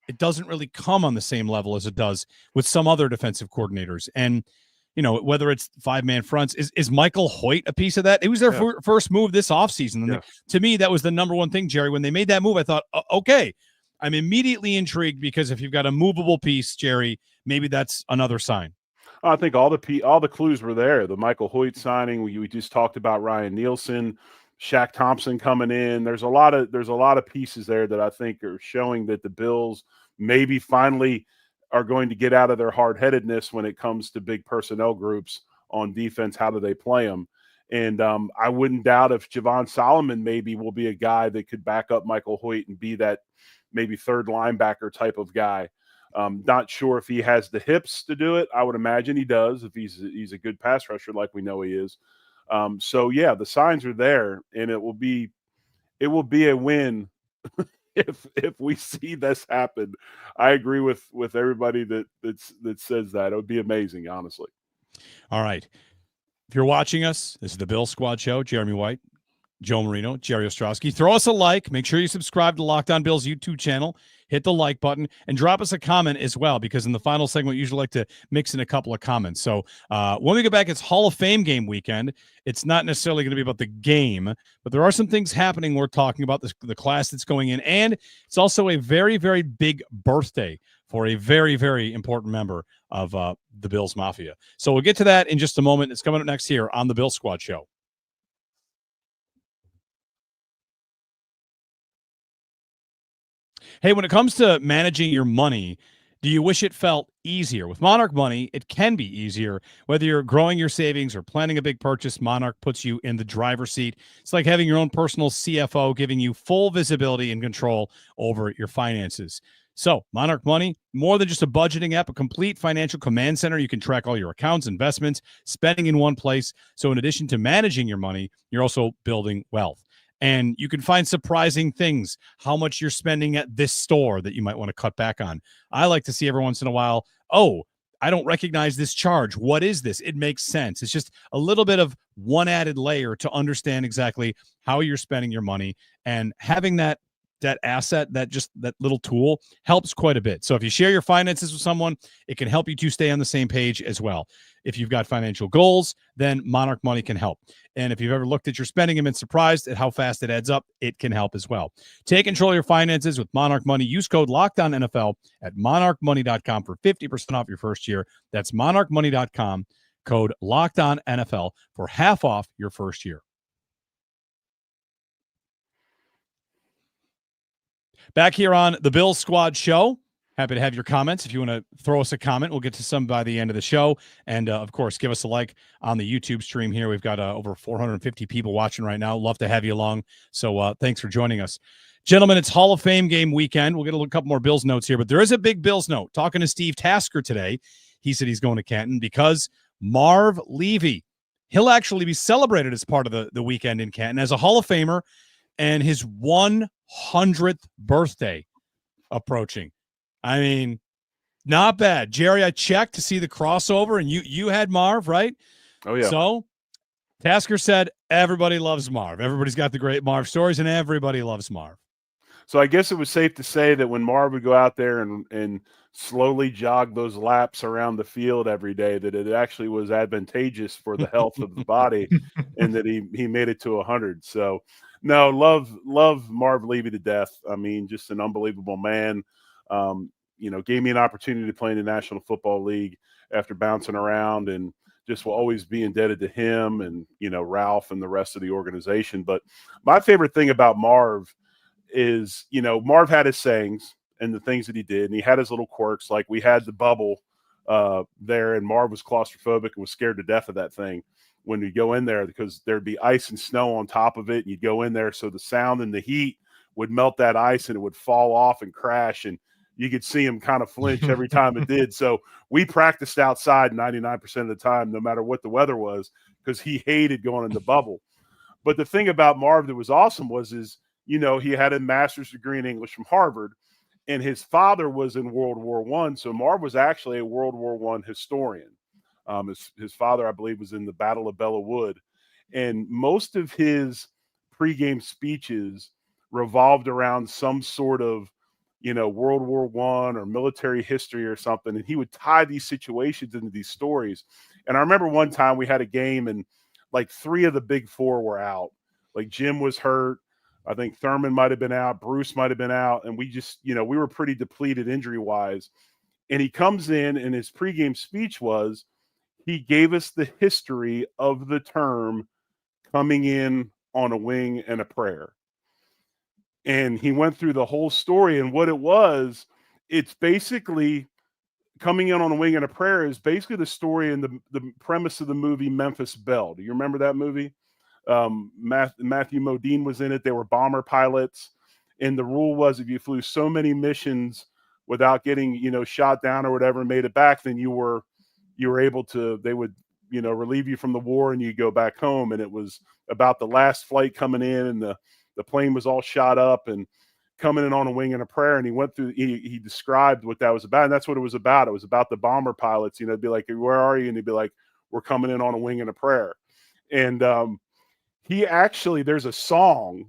Speaker 2: it doesn't really come on the same level as it does with some other defensive coordinators. And, you know, whether it's 5-man fronts, is Michael Hoyt a piece of that? It was their first move this offseason. And to me, that was the number one thing, Jerry. When they made that move, I thought, okay, I'm immediately intrigued, because if you've got a movable piece, Jerry, maybe that's another sign.
Speaker 3: I think all the clues were there. The Michael Hoyt signing, we just talked about Ryan Nielsen, Shaq Thompson coming in. There's a lot of pieces there that I think are showing that the Bills maybe finally are going to get out of their hard-headedness when it comes to big personnel groups on defense. How do they play them? And I wouldn't doubt if Javon Solomon maybe will be a guy that could back up Michael Hoyt and be that maybe third linebacker type of guy. Not sure if he has the hips to do it. I would imagine he does, if he's a good pass rusher like we know he is. So yeah, the signs are there, and it will be a win if we see this happen. I agree with everybody that says that. It would be amazing, honestly.
Speaker 2: All right. If you're watching us, this is the Bill Squad Show. Jeremy White, Joe Marino, Jerry Ostrowski. Throw us a like. Make sure you subscribe to Locked On Bills YouTube channel. Hit the like button and drop us a comment as well, because in the final segment, we usually like to mix in a couple of comments. So when we get back, it's Hall of Fame game weekend. It's not necessarily going to be about the game, but there are some things happening. We're talking about the class that's going in, and it's also a very, very big birthday for a very, very important member of the Bills Mafia. So we'll get to that in just a moment. It's coming up next here on the Bill Squad Show. Hey, when it comes to managing your money, do you wish it felt easier? With Monarch Money, it can be easier. Whether you're growing your savings or planning a big purchase, Monarch puts you in the driver's seat. It's like having your own personal CFO, giving you full visibility and control over your finances. So, Monarch Money, more than just a budgeting app, a complete financial command center. You can track all your accounts, investments, spending in one place. So in addition to managing your money, you're also building wealth. And you can find surprising things, how much you're spending at this store that you might want to cut back on. I like to see every once in a while, oh, I don't recognize this charge. What is this? It makes sense. It's just a little bit of one added layer to understand exactly how you're spending your money. And having that asset, that little tool helps quite a bit. So if you share your finances with someone, it can help you to stay on the same page as well. If you've got financial goals, then Monarch Money can help. And if you've ever looked at your spending and been surprised at how fast it adds up, it can help as well. Take control of your finances with Monarch Money. Use code LOCKEDONNFL at monarchmoney.com for 50% off your first year. That's monarchmoney.com, code LOCKEDONNFL for half off your first year. Back here on the Bill Squad Show. Happy to have your comments. If you want to throw us a comment, we'll get to some by the end of the show. And, of course, give us a like on the YouTube stream here. We've got over 450 people watching right now. Love to have you along. So thanks for joining us. Gentlemen, it's Hall of Fame game weekend. We'll get a couple more Bills notes here, but there is a big Bills note. Talking to Steve Tasker today, he said he's going to Canton because Marv Levy. He'll actually be celebrated as part of the weekend in Canton as a Hall of Famer, and his 100th birthday approaching. I mean, not bad. Jerry, I checked to see the crossover, and you had Marv, right?
Speaker 3: Oh, yeah.
Speaker 2: So Tasker said everybody loves Marv. Everybody's got the great Marv stories, and everybody loves Marv.
Speaker 3: So I guess it was safe to say that when Marv would go out there and slowly jog those laps around the field every day, that it actually was advantageous for the health of the body, and that he made it to 100. So, no, love Marv Levy to death. I mean, just an unbelievable man. Gave me an opportunity to play in the National Football League after bouncing around, and just will always be indebted to him and, Ralph and the rest of the organization. But my favorite thing about Marv is, Marv had his sayings and the things that he did, and he had his little quirks. Like we had the bubble there, and Marv was claustrophobic and was scared to death of that thing when we go in there, because there'd be ice and snow on top of it, and you'd go in there, so the sound and the heat would melt that ice and it would fall off and crash, and you could see him kind of flinch every time it did. So we practiced outside 99% of the time, no matter what the weather was, because he hated going in the bubble. But the thing about Marv that was awesome was he had a master's degree in English from Harvard, and his father was in World War I. So Marv was actually a World War I historian. His father, I believe, was in the Battle of Belleau Wood. And most of his pregame speeches revolved around some sort of, World War I or military history or something. And he would tie these situations into these stories. And I remember one time we had a game, and like 3 of the big 4 were out. Like Jim was hurt. I think Thurman might have been out. Bruce might have been out. And we just, we were pretty depleted injury-wise. And he comes in, and his pregame speech was, he gave us the history of the term coming in on a wing and a prayer. And he went through the whole story, and what it was, it's basically coming in on a wing and a prayer is basically the story and the premise of the movie Memphis Belle. Do you remember that movie? Matthew Modine was in it. They were bomber pilots, and the rule was if you flew so many missions without getting shot down or whatever and made it back, then you were able to, they would relieve you from the war and you go back home. And it was about the last flight coming in, and the plane was all shot up and coming in on a wing and a prayer. And he went through, he described what that was about, and that's what it was about. It was about the bomber pilots. It'd be like, where are you? And he'd be like, we're coming in on a wing and a prayer. And he actually, there's a song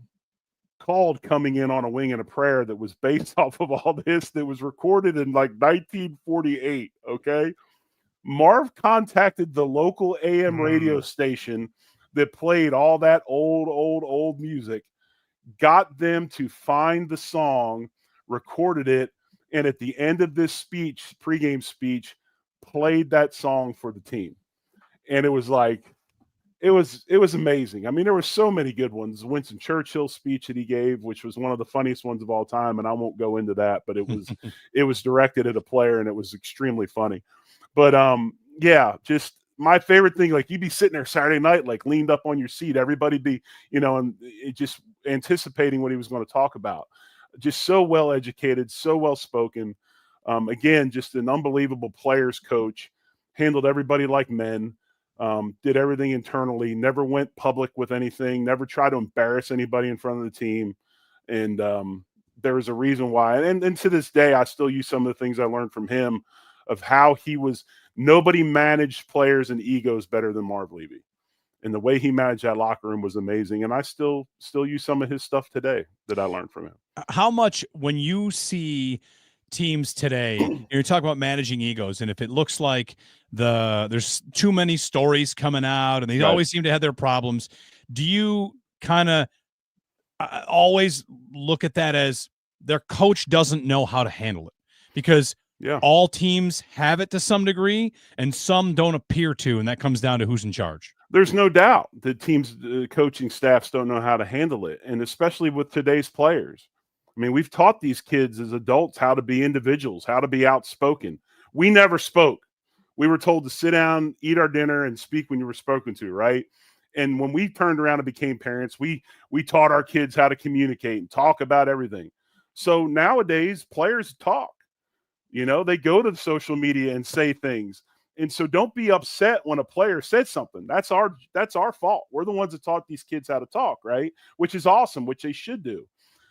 Speaker 3: called Coming In on a Wing and a Prayer that was based off of all this, that was recorded in like 1948. Okay. Marv contacted the local AM radio station that played all that old music, got them to find the song, recorded it, and at the end of this speech, pregame speech, played that song for the team. And it was like, it was amazing. I mean, there were so many good ones. Winston Churchill's speech that he gave, which was one of the funniest ones of all time, and I won't go into that, but it was directed at a player, and it was extremely funny. But yeah, just my favorite thing, like you'd be sitting there Saturday night, like leaned up on your seat, everybody be, and just anticipating what he was going to talk about. Just so well educated, so well spoken. Again, just an unbelievable players coach, handled everybody like men, did everything internally, never went public with anything, never tried to embarrass anybody in front of the team. And there was a reason why. And to this day, I still use some of the things I learned from him of how he was. Nobody managed players and egos better than Marv Levy. And the way he managed that locker room was amazing. And I still use some of his stuff today that I learned from him.
Speaker 2: How much, when you see teams today, you're talking about managing egos, and if it looks like there's too many stories coming out and they always seem to have their problems, do you kind of always look at that as their coach doesn't know how to handle it? Because all teams have it to some degree, and some don't appear to, and that comes down to who's in charge.
Speaker 3: There's no doubt that teams, coaching staffs don't know how to handle it, and especially with today's players. I mean, we've taught these kids as adults how to be individuals, how to be outspoken. We never spoke. We were told to sit down, eat our dinner, and speak when you were spoken to, right? And when we turned around and became parents, we taught our kids how to communicate and talk about everything. So nowadays, players talk. They go to social media and say things. And so don't be upset when a player said something. That's our fault. We're the ones that taught these kids how to talk, right? Which is awesome, which they should do.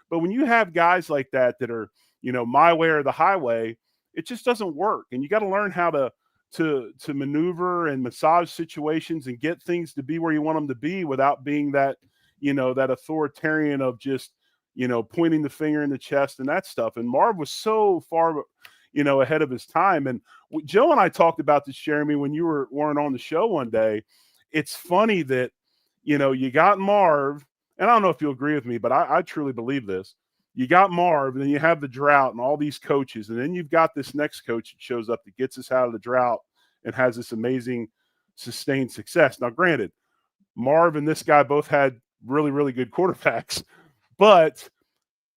Speaker 3: But when you have guys like that are, my way or the highway, it just doesn't work. And you got to learn how to maneuver and massage situations and get things to be where you want them to be without being that, that authoritarian of just, pointing the finger in the chest and that stuff. And Marv was so far, ahead of his time. And Joe and I talked about this, Jeremy, when you weren't on the show one day. It's funny that, you got Marv, and I don't know if you'll agree with me, but I truly believe this. You got Marv, and then you have the drought and all these coaches, and then you've got this next coach that shows up that gets us out of the drought and has this amazing sustained success. Now, granted, Marv and this guy both had really, really good quarterbacks, but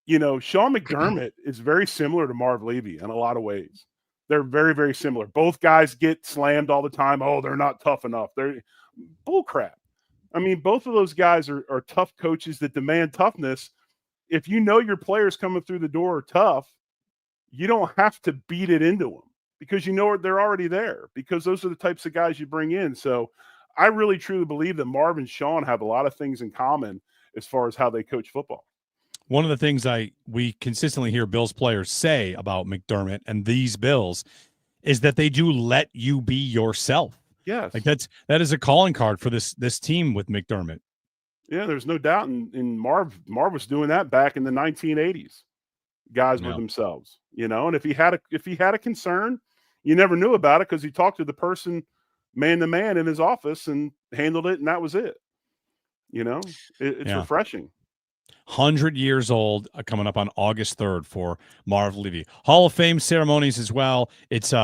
Speaker 3: Sean McDermott is very similar to Marv Levy in a lot of ways. They're very, very similar. Both guys get slammed all the time. Oh, they're not tough enough. They're bullcrap. I mean, both of those guys are tough coaches that demand toughness. If your players coming through the door are tough, you don't have to beat it into them because they're already there, because those are the types of guys you bring in. So I really, truly believe that Marv and Sean have a lot of things in common as far as how they coach football.
Speaker 2: One of the things we consistently hear Bills players say about McDermott and these Bills is that they do let you be yourself.
Speaker 3: Yes.
Speaker 2: Like that is a calling card for this team with McDermott.
Speaker 3: Yeah, there's no doubt. And Marv was doing that back in the 1980s. Guys were themselves, and if he had a concern, you never knew about it because he talked to the person man to man in his office and handled it, and that was it. It's refreshing.
Speaker 2: 100 years old, coming up on August 3rd for Marv Levy. Hall of Fame ceremonies as well. It's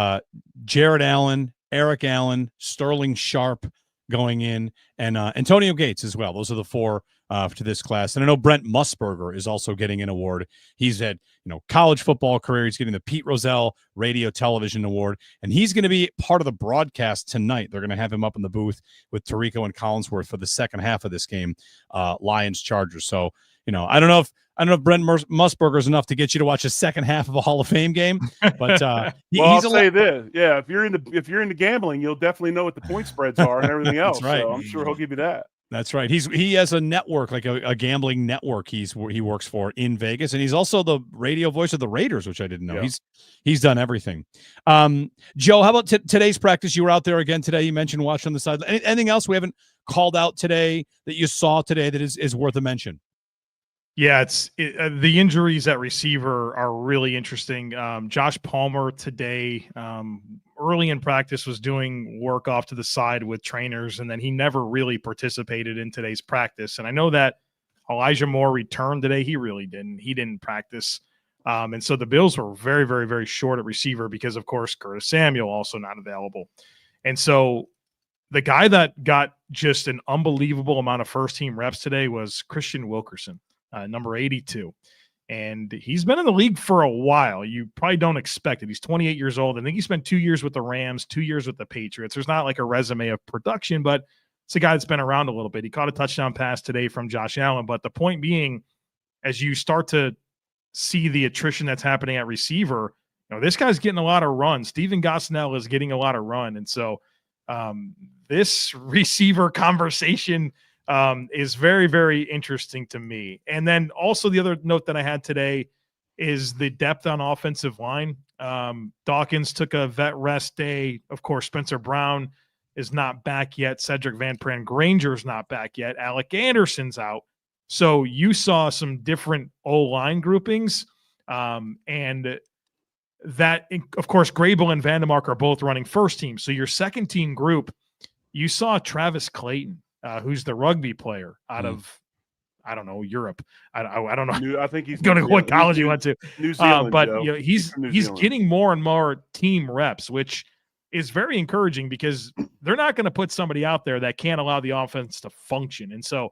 Speaker 2: Jared Allen, Eric Allen, Sterling Sharp going in, and Antonio Gates as well. Those are the four to this class. And I know Brent Musburger is also getting an award. He's had college football career. He's getting the Pete Rozelle Radio Television Award, and he's going to be part of the broadcast tonight. They're going to have him up in the booth with Tirico and Collinsworth for the second half of this game, Lions Chargers. So I don't know if Brent Musburger is enough to get you to watch a second half of a Hall of Fame game, but
Speaker 3: I'll say this: yeah, if you're into gambling, you'll definitely know what the point spreads are and everything else.
Speaker 2: That's right.
Speaker 3: So I'm sure he'll give you that.
Speaker 2: That's right. He has a network, like a gambling network. He works for in Vegas, and he's also the radio voice of the Raiders, which I didn't know. Yeah. He's done everything. Joe, how about today's practice? You were out there again today. You mentioned watching on the side. Anything else we haven't called out today that you saw today that is worth a mention?
Speaker 4: Yeah, the injuries at receiver are really interesting. Josh Palmer today, early in practice, was doing work off to the side with trainers, and then he never really participated in today's practice. And I know that Elijah Moore returned today. He really didn't. He didn't practice. And so the Bills were very, very, very short at receiver because, of course, Curtis Samuel also not available. And so the guy that got just an unbelievable amount of first-team reps today was Christian Wilkerson. Number 82. And he's been in the league for a while. You probably don't expect it. He's 28 years old. I think he spent 2 years with the Rams, 2 years with the Patriots. There's not like a resume of production, but it's a guy that's been around a little bit. He caught a touchdown pass today from Josh Allen. But the point being, as you start to see the attrition that's happening at receiver, this guy's getting a lot of run. Steven Gosnell is getting a lot of run. And so this receiver conversation is very, very interesting to me. And then also the other note that I had today is the depth on offensive line. Dawkins took a vet rest day. Of course, Spencer Brown is not back yet. Cedric Van Pran Granger's not back yet. Alec Anderson's out. So you saw some different O-line groupings. And that, of course, Grable and Vandemark are both running first team. So your second team group, you saw Travis Clayton, who's the rugby player out of, I don't know, Europe. I don't know.
Speaker 3: I think he's
Speaker 4: going to what college he went to.
Speaker 3: New Zealand,
Speaker 4: but he's getting more and more team reps, which is very encouraging because they're not going to put somebody out there that can't allow the offense to function. And so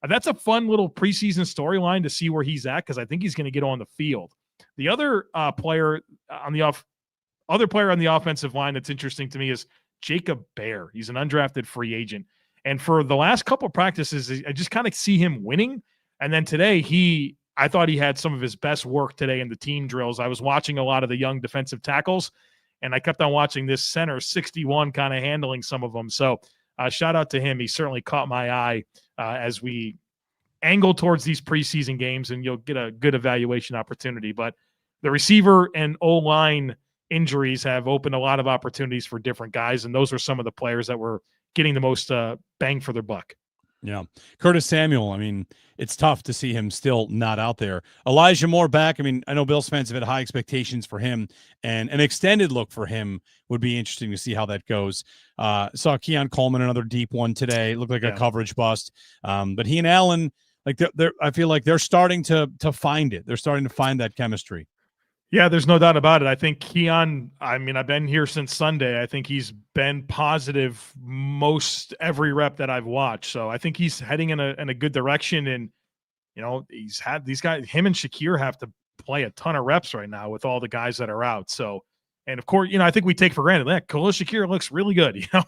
Speaker 4: that's a fun little preseason storyline to see where he's at, because I think he's going to get on the field. The other player on the offensive line that's interesting to me is Jacob Bear. He's an undrafted free agent. And for the last couple of practices, I just kind of see him winning. And then today, I thought he had some of his best work today in the team drills. I was watching a lot of the young defensive tackles, And I kept on watching this center 61 kind of handling some of them. So shout out to him. He certainly caught my eye as we angle towards these preseason games, and you'll get a good evaluation opportunity. But the receiver and O-line injuries have opened a lot of opportunities for different guys, and those are some of the players that were getting the most bang for their buck.
Speaker 2: Yeah. Curtis Samuel, I mean, it's tough to see him still not out there. Elijah Moore back. I mean, I know Bills fans have had high expectations for him, and an extended look for him would be interesting to see how that goes. Saw Keon Coleman, another deep one today. Looked like a coverage bust. But he and Allen, like I feel like they're starting to find it. They're starting to find that chemistry.
Speaker 4: Yeah, there's no doubt about it. I think Keon, I mean, I've been here since Sunday. I think he's been positive most every rep that I've watched. So I think he's heading in a good direction. And, you know, he's had these guys, him and Shakir have to play a ton of reps right now with all the guys that are out. So, and of course, you know, I think we take for granted that Khalil Shakir looks really good. You know,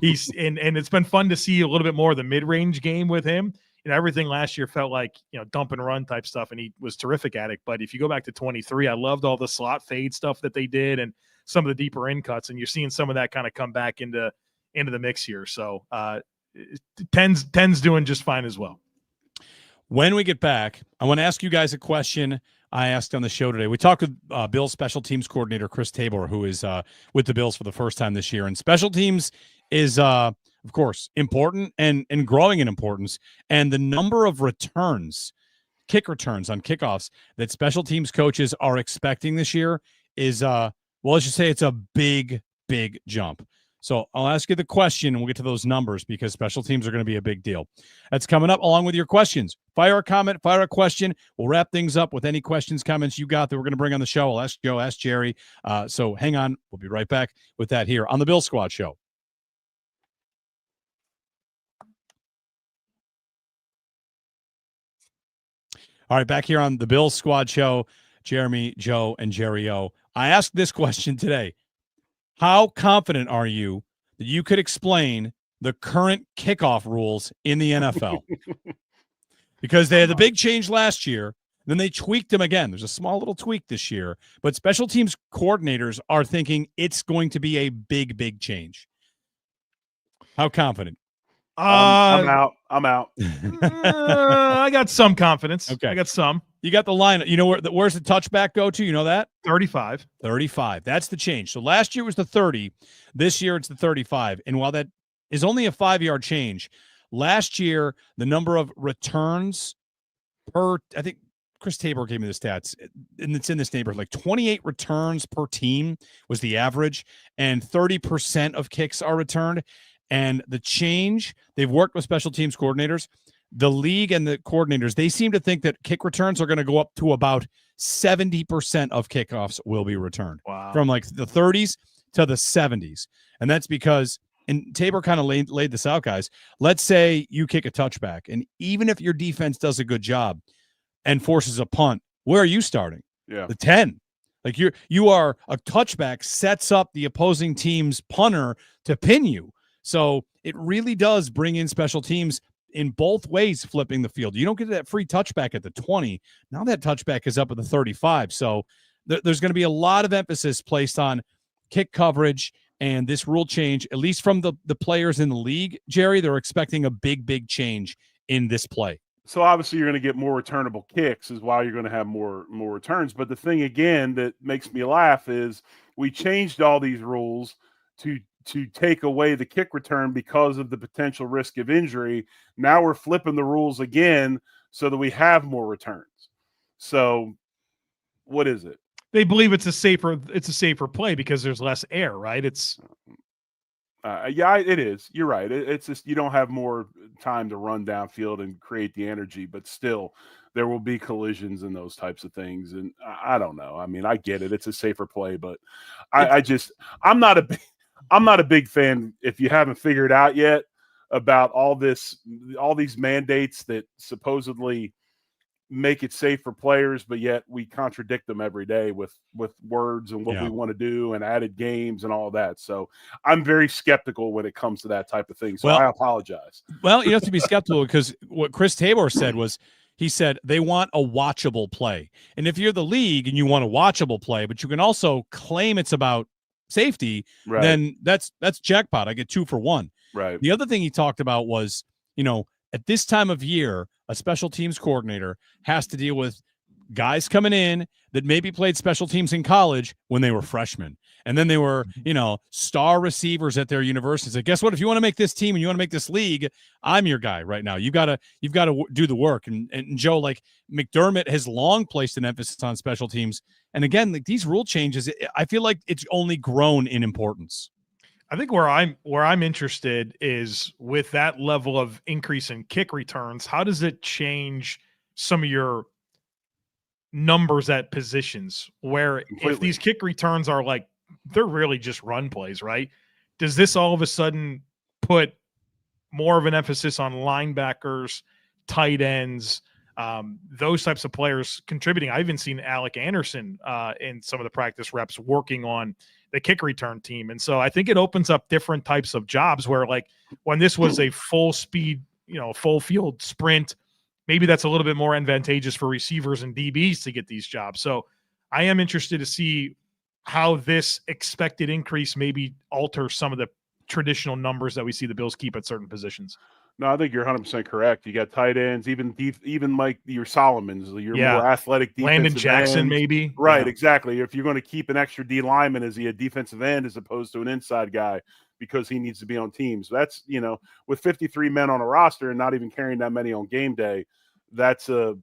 Speaker 4: he's and it's been fun to see a little bit more of the mid-range game with him. You know, everything last year felt like, you know, dump and run type stuff, and he was terrific at it. But if you go back to 23, I loved all the slot fade stuff that they did and some of the deeper in cuts, and you're seeing some of that kind of come back into the mix here. So 10's doing just fine as well.
Speaker 2: When we get back, I want to ask you guys a question I asked on the show today. We talked with Bills special teams coordinator Chris Tabor, who is with the Bills for the first time this year. And special teams is of course, important and growing in importance. And the number of returns, kick returns on kickoffs that special teams coaches are expecting this year is, well, let's just say it's a big, big jump. So I'll ask you the question, and we'll get to those numbers because special teams are going to be a big deal. That's coming up along with your questions. Fire a comment, fire a question. We'll wrap things up with any questions, comments you got that we're going to bring on the show. I'll ask Joe, ask Jerry. So hang on. We'll be right back with that here on the Bill Squad Show. All right, back here on the Bills Squad Show, Jeremy, Joe, and Jerry O. I asked this question today. How confident are you that you could explain the current kickoff rules in the NFL? Because they had the big change last year, then they tweaked them again. There's a small little tweak this year, but special teams coordinators are thinking it's going to be a big, big change. How confident?
Speaker 3: I'm out.
Speaker 4: I got some confidence.
Speaker 2: Okay.
Speaker 4: I got some.
Speaker 2: You got the line. You know where's the touchback go to? You know that?
Speaker 4: 35.
Speaker 2: 35. That's the change. So last year was the 30. This year it's the 35. And while that is only a 5-yard change, last year the number of returns per, I think Chris Tabor gave me the stats, and it's in this neighborhood, like 28 returns per team was the average, and 30% of kicks are returned. And the change, they've worked with special teams coordinators. The league and the coordinators, they seem to think that kick returns are going to go up to about 70% of kickoffs will be returned.
Speaker 4: Wow.
Speaker 2: From like the 30s to the 70s. And that's because, and Tabor kind of laid this out, guys. Let's say you kick a touchback, and even if your defense does a good job and forces a punt, where are you starting?
Speaker 3: Yeah.
Speaker 2: The 10. Like you are a touchback sets up the opposing team's punter to pin you. So it really does bring in special teams in both ways, flipping the field. You don't get that free touchback at the 20. Now that touchback is up at the 35. So there's going to be a lot of emphasis placed on kick coverage and this rule change, at least from the players in the league. Jerry, they're expecting a big, big change in this play.
Speaker 3: So obviously you're going to get more returnable kicks is why you're going to have more returns. But the thing, again, that makes me laugh is we changed all these rules to take away the kick return because of the potential risk of injury. Now we're flipping the rules again so that we have more returns. So what is it?
Speaker 4: They believe it's a safer play because there's less air, right? It's
Speaker 3: yeah, it is. You're right. It's just you don't have more time to run downfield and create the energy, but still there will be collisions and those types of things. And I don't know. I mean, I get it. It's a safer play, but I'm not a big fan, if you haven't figured out yet, about all these mandates that supposedly make it safe for players, but yet we contradict them every day with words and what we want to do and added games and all of that. So I'm very skeptical when it comes to that type of thing. So I apologize.
Speaker 2: Well, you have to be skeptical because what Chris Tabor said was, he said they want a watchable play. And if you're the league and you want a watchable play, but you can also claim it's about safety,
Speaker 3: Right.
Speaker 2: then that's jackpot. I get 2 for 1.
Speaker 3: Right.
Speaker 2: The other thing he talked about was, at this time of year, a special teams coordinator has to deal with guys coming in that maybe played special teams in college when they were freshmen. And then they were, star receivers at their universities. Like, guess what? If you want to make this team and you want to make this league, I'm your guy right now. You've got to do the work. And Joe, like McDermott has long placed an emphasis on special teams. And again, like these rule changes, I feel like it's only grown in importance.
Speaker 4: I think where I'm interested is with that level of increase in kick returns, how does it change some of your numbers at positions where
Speaker 3: Completely.
Speaker 4: If these kick returns are like, they're really just run plays, right? Does this all of a sudden put more of an emphasis on linebackers, tight ends, those types of players contributing? I've even seen Alec Anderson in some of the practice reps working on the kick return team. And so I think it opens up different types of jobs where, like, when this was a full speed, full field sprint, maybe that's a little bit more advantageous for receivers and DBs to get these jobs. So I am interested to see how this expected increase maybe alters some of the traditional numbers that we see the Bills keep at certain positions.
Speaker 3: No, I think you're 100% correct. You got tight ends, even like your Solomons, your more athletic defensive
Speaker 4: Landon Jackson,
Speaker 3: ends.
Speaker 4: maybe.
Speaker 3: Right, exactly. If you're going to keep an extra D lineman, is he a defensive end as opposed to an inside guy because he needs to be on teams? That's, with 53 men on a roster and not even carrying that many on game day, that's a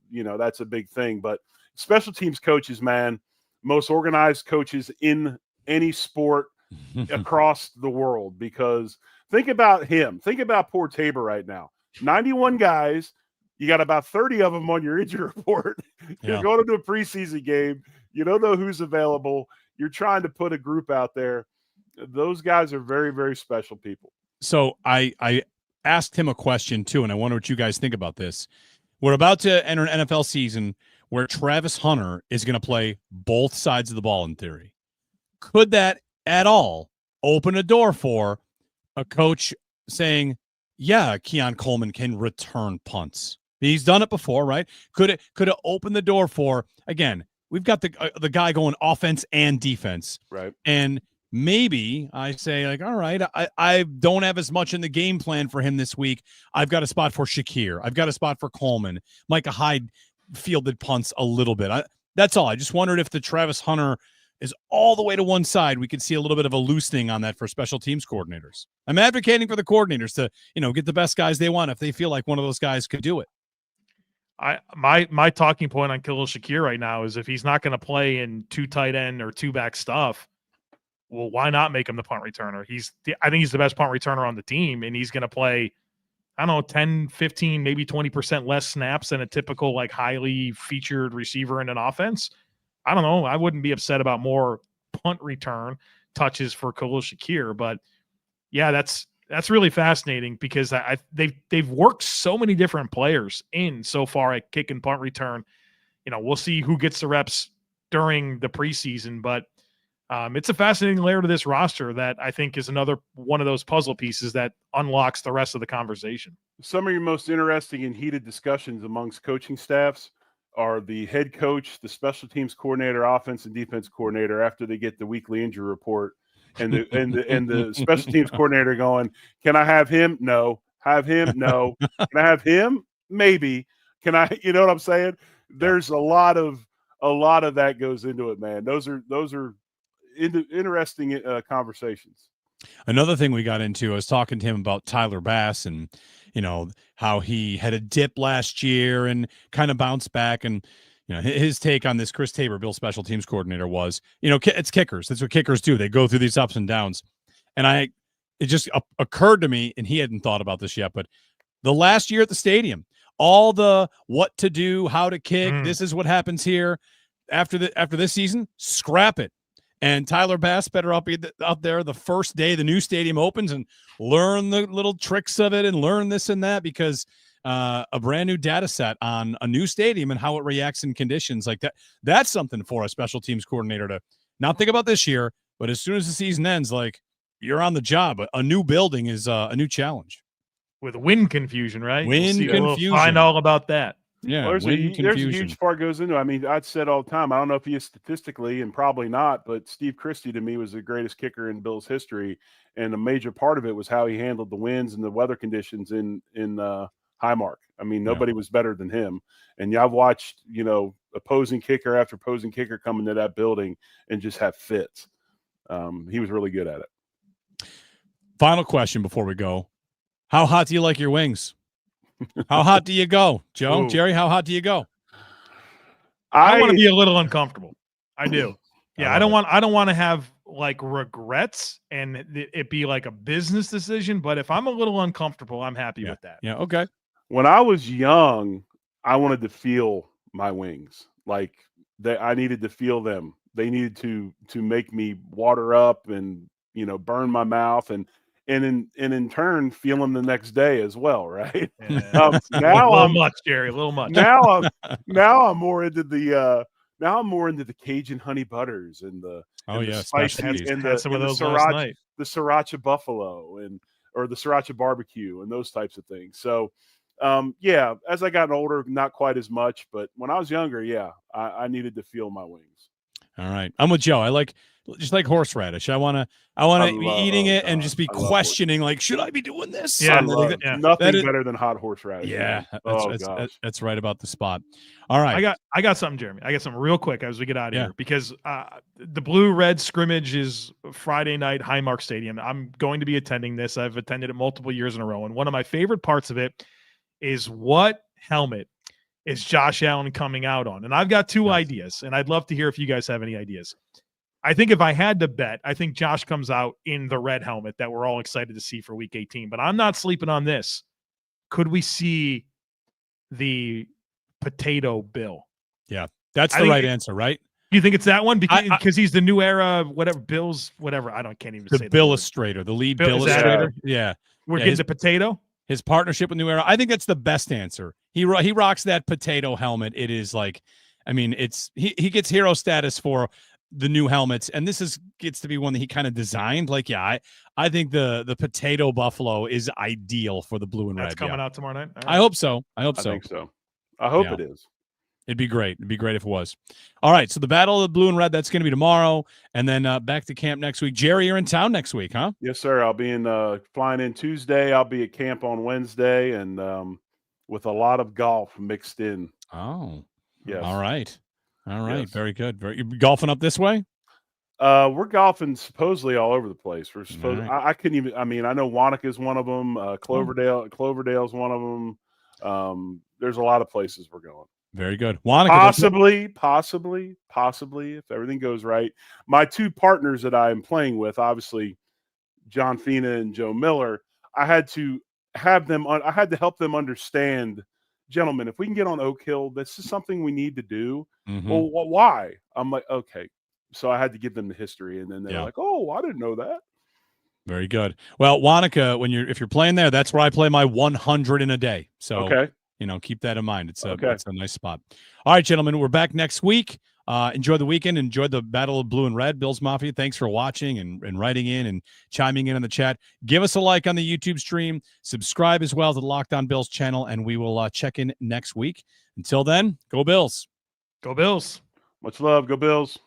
Speaker 3: big thing. But special teams coaches, man, most organized coaches in any sport across the world, because think about him. Think about poor Tabor right now. 91 guys. You got about 30 of them on your injury report. You're going into a preseason game. You don't know who's available. You're trying to put a group out there. Those guys are very, very special people.
Speaker 2: So I asked him a question too, and I wonder what you guys think about this. We're about to enter an NFL season where Travis Hunter is going to play both sides of the ball in theory. Could that at all open a door for a coach saying, yeah, Keon Coleman can return punts? He's done it before, right? Could it open the door for, again, we've got the guy going offense and defense.
Speaker 3: Right.
Speaker 2: And maybe I say, like, all right, I don't have as much in the game plan for him this week. I've got a spot for Shakir. I've got a spot for Coleman. Micah Hyde fielded punts a little bit. That's all. I just wondered if the Travis Hunter is all the way to one side, we could see a little bit of a loosening on that for special teams coordinators. I'm advocating for the coordinators to, get the best guys they want if they feel like one of those guys could do it.
Speaker 4: My talking point on Khalil Shakir right now is if he's not going to play in 2 tight end or 2 back stuff, well, why not make him the punt returner? I think he's the best punt returner on the team, and he's going to play, I don't know, 10, 15, maybe 20% less snaps than a typical, like, highly featured receiver in an offense. I don't know. I wouldn't be upset about more punt return touches for Khalil Shakir, but yeah, that's really fascinating because they've worked so many different players in so far at kick and punt return. We'll see who gets the reps during the preseason, but it's a fascinating layer to this roster that I think is another one of those puzzle pieces that unlocks the rest of the conversation.
Speaker 3: Some of your most interesting and heated discussions amongst coaching staffs are the head coach, the special teams coordinator, offense and defense coordinator after they get the weekly injury report, and the special teams coordinator going, "Can I have him? No. Have him? No. Can I have him? Maybe. Can I?" You know what I'm saying? There's a lot of that goes into it, man. Those are interesting conversations.
Speaker 2: Another thing we got into, I was talking to him about Tyler Bass and, how he had a dip last year and kind of bounced back. And, his take on this Chris Tabor, Bill's special teams coordinator, was, it's kickers. That's what kickers do. They go through these ups and downs. And it just occurred to me, and he hadn't thought about this yet, but the last year at the stadium, all the what to do, how to kick, this is what happens here. After this season, scrap it. And Tyler Bass better up there the first day the new stadium opens and learn the little tricks of it and learn this and that, because a brand new data set on a new stadium and how it reacts in conditions like that. That's something for a special teams coordinator to not think about this year, but as soon as the season ends, like, you're on the job. A new building is a new challenge.
Speaker 4: With wind confusion, right?
Speaker 2: Confusion.
Speaker 4: We'll find all about that.
Speaker 2: Yeah,
Speaker 3: Well, there's a
Speaker 2: confusion.
Speaker 3: huge part goes into it. I mean, I'd said all the time, I don't know if he is statistically, and probably not, but Steve Christie to me was the greatest kicker in Bills history, and a major part of it was how he handled the winds and the weather conditions in Highmark. I mean, nobody was better than him. And I've watched, opposing kicker after opposing kicker come into that building and just have fits. He was really good at it.
Speaker 2: Final question before we go. How hot do you like your wings? How hot do you go, Joe?
Speaker 4: Ooh.
Speaker 2: Jerry, how hot do you go?
Speaker 4: I want to be a little uncomfortable. I do. Yeah, I don't
Speaker 2: it.
Speaker 4: want to have like regrets and it be like a business decision, but if I'm a little uncomfortable, I'm happy with that.
Speaker 2: Yeah, okay.
Speaker 3: When I was young, I wanted to feel my wings. Like I needed to feel them. They needed to make me water up and, burn my mouth and in turn feel them the next day as well, right?
Speaker 4: Yeah.
Speaker 3: Now
Speaker 4: a little much, Jerry, a little much.
Speaker 3: Now I'm more into the Cajun honey butters and the spicy and the sriracha buffalo or the sriracha barbecue and those types of things. So as I got older, not quite as much, but when I was younger, I needed to feel my wings.
Speaker 2: All right, I'm with Joe. I like horseradish. I want to be eating it and just be questioning, like, should I be doing this?
Speaker 3: Yeah, nothing better than hot horseradish.
Speaker 2: Yeah, that's right about the spot. All right,
Speaker 4: I got something, Jeremy. I got something real quick as we get out of here because the Blue-Red scrimmage is Friday night, Highmark Stadium. I'm going to be attending this. I've attended it multiple years in a row, and one of my favorite parts of it is what helmet is Josh Allen coming out on? And I've got two ideas, and I'd love to hear if you guys have any ideas. I think if I had to bet, I think Josh comes out in the red helmet that we're all excited to see for Week 18. But I'm not sleeping on this. Could we see the potato Bill?
Speaker 2: Yeah, that's the right answer, right?
Speaker 4: You think it's that one because he's the new era, whatever Bills, whatever. Can't even say
Speaker 2: the Billustrator, the lead Billustrator. Yeah,
Speaker 4: we're getting the potato.
Speaker 2: His partnership with New Era. I think that's the best answer. He rocks that potato helmet. It is like, I mean, he gets hero status for the new helmets, and this gets to be one that he kind of designed. Like, I think the potato buffalo is ideal for the blue and red.
Speaker 4: That's coming out tomorrow night.
Speaker 2: Right. I hope so.
Speaker 3: I think so. I hope it is.
Speaker 2: It'd be great. It'd be great if it was. All right. So the Battle of the Blue and Red, that's going to be tomorrow. And then back to camp next week. Jerry, you're in town next week, huh?
Speaker 3: Yes, sir. I'll be flying in Tuesday. I'll be at camp on Wednesday and with a lot of golf mixed in.
Speaker 2: Oh,
Speaker 3: yes.
Speaker 2: All right.
Speaker 3: Yes.
Speaker 2: Very good. You golfing up this way?
Speaker 3: We're golfing supposedly all over the place. We're supposed. Right. I couldn't even. I mean, I know Wanaka is one of them. Cloverdale's one of them. There's a lot of places we're going.
Speaker 2: Very good. Wanaka,
Speaker 3: possibly, if everything goes right. My two partners that I am playing with, obviously, John Fina and Joe Miller. I had to help them understand, gentlemen, if we can get on Oak Hill, this is something we need to do.
Speaker 2: Mm-hmm.
Speaker 3: Well, why? I'm like, okay. So I had to give them the history, and then they're like, "Oh, I didn't know that."
Speaker 2: Very good. Well, Wanaka, if you're playing there, that's where I play my 100 in a day. So
Speaker 3: okay.
Speaker 2: Keep that in mind. It's a nice spot. All right, gentlemen, we're back next week. Enjoy the weekend. Enjoy the Battle of Blue and Red. Bills Mafia, thanks for watching and writing in and chiming in on the chat. Give us a like on the YouTube stream. Subscribe as well to the Locked On Bills channel, and we will check in next week. Until then, go Bills.
Speaker 4: Go Bills.
Speaker 3: Much love. Go Bills.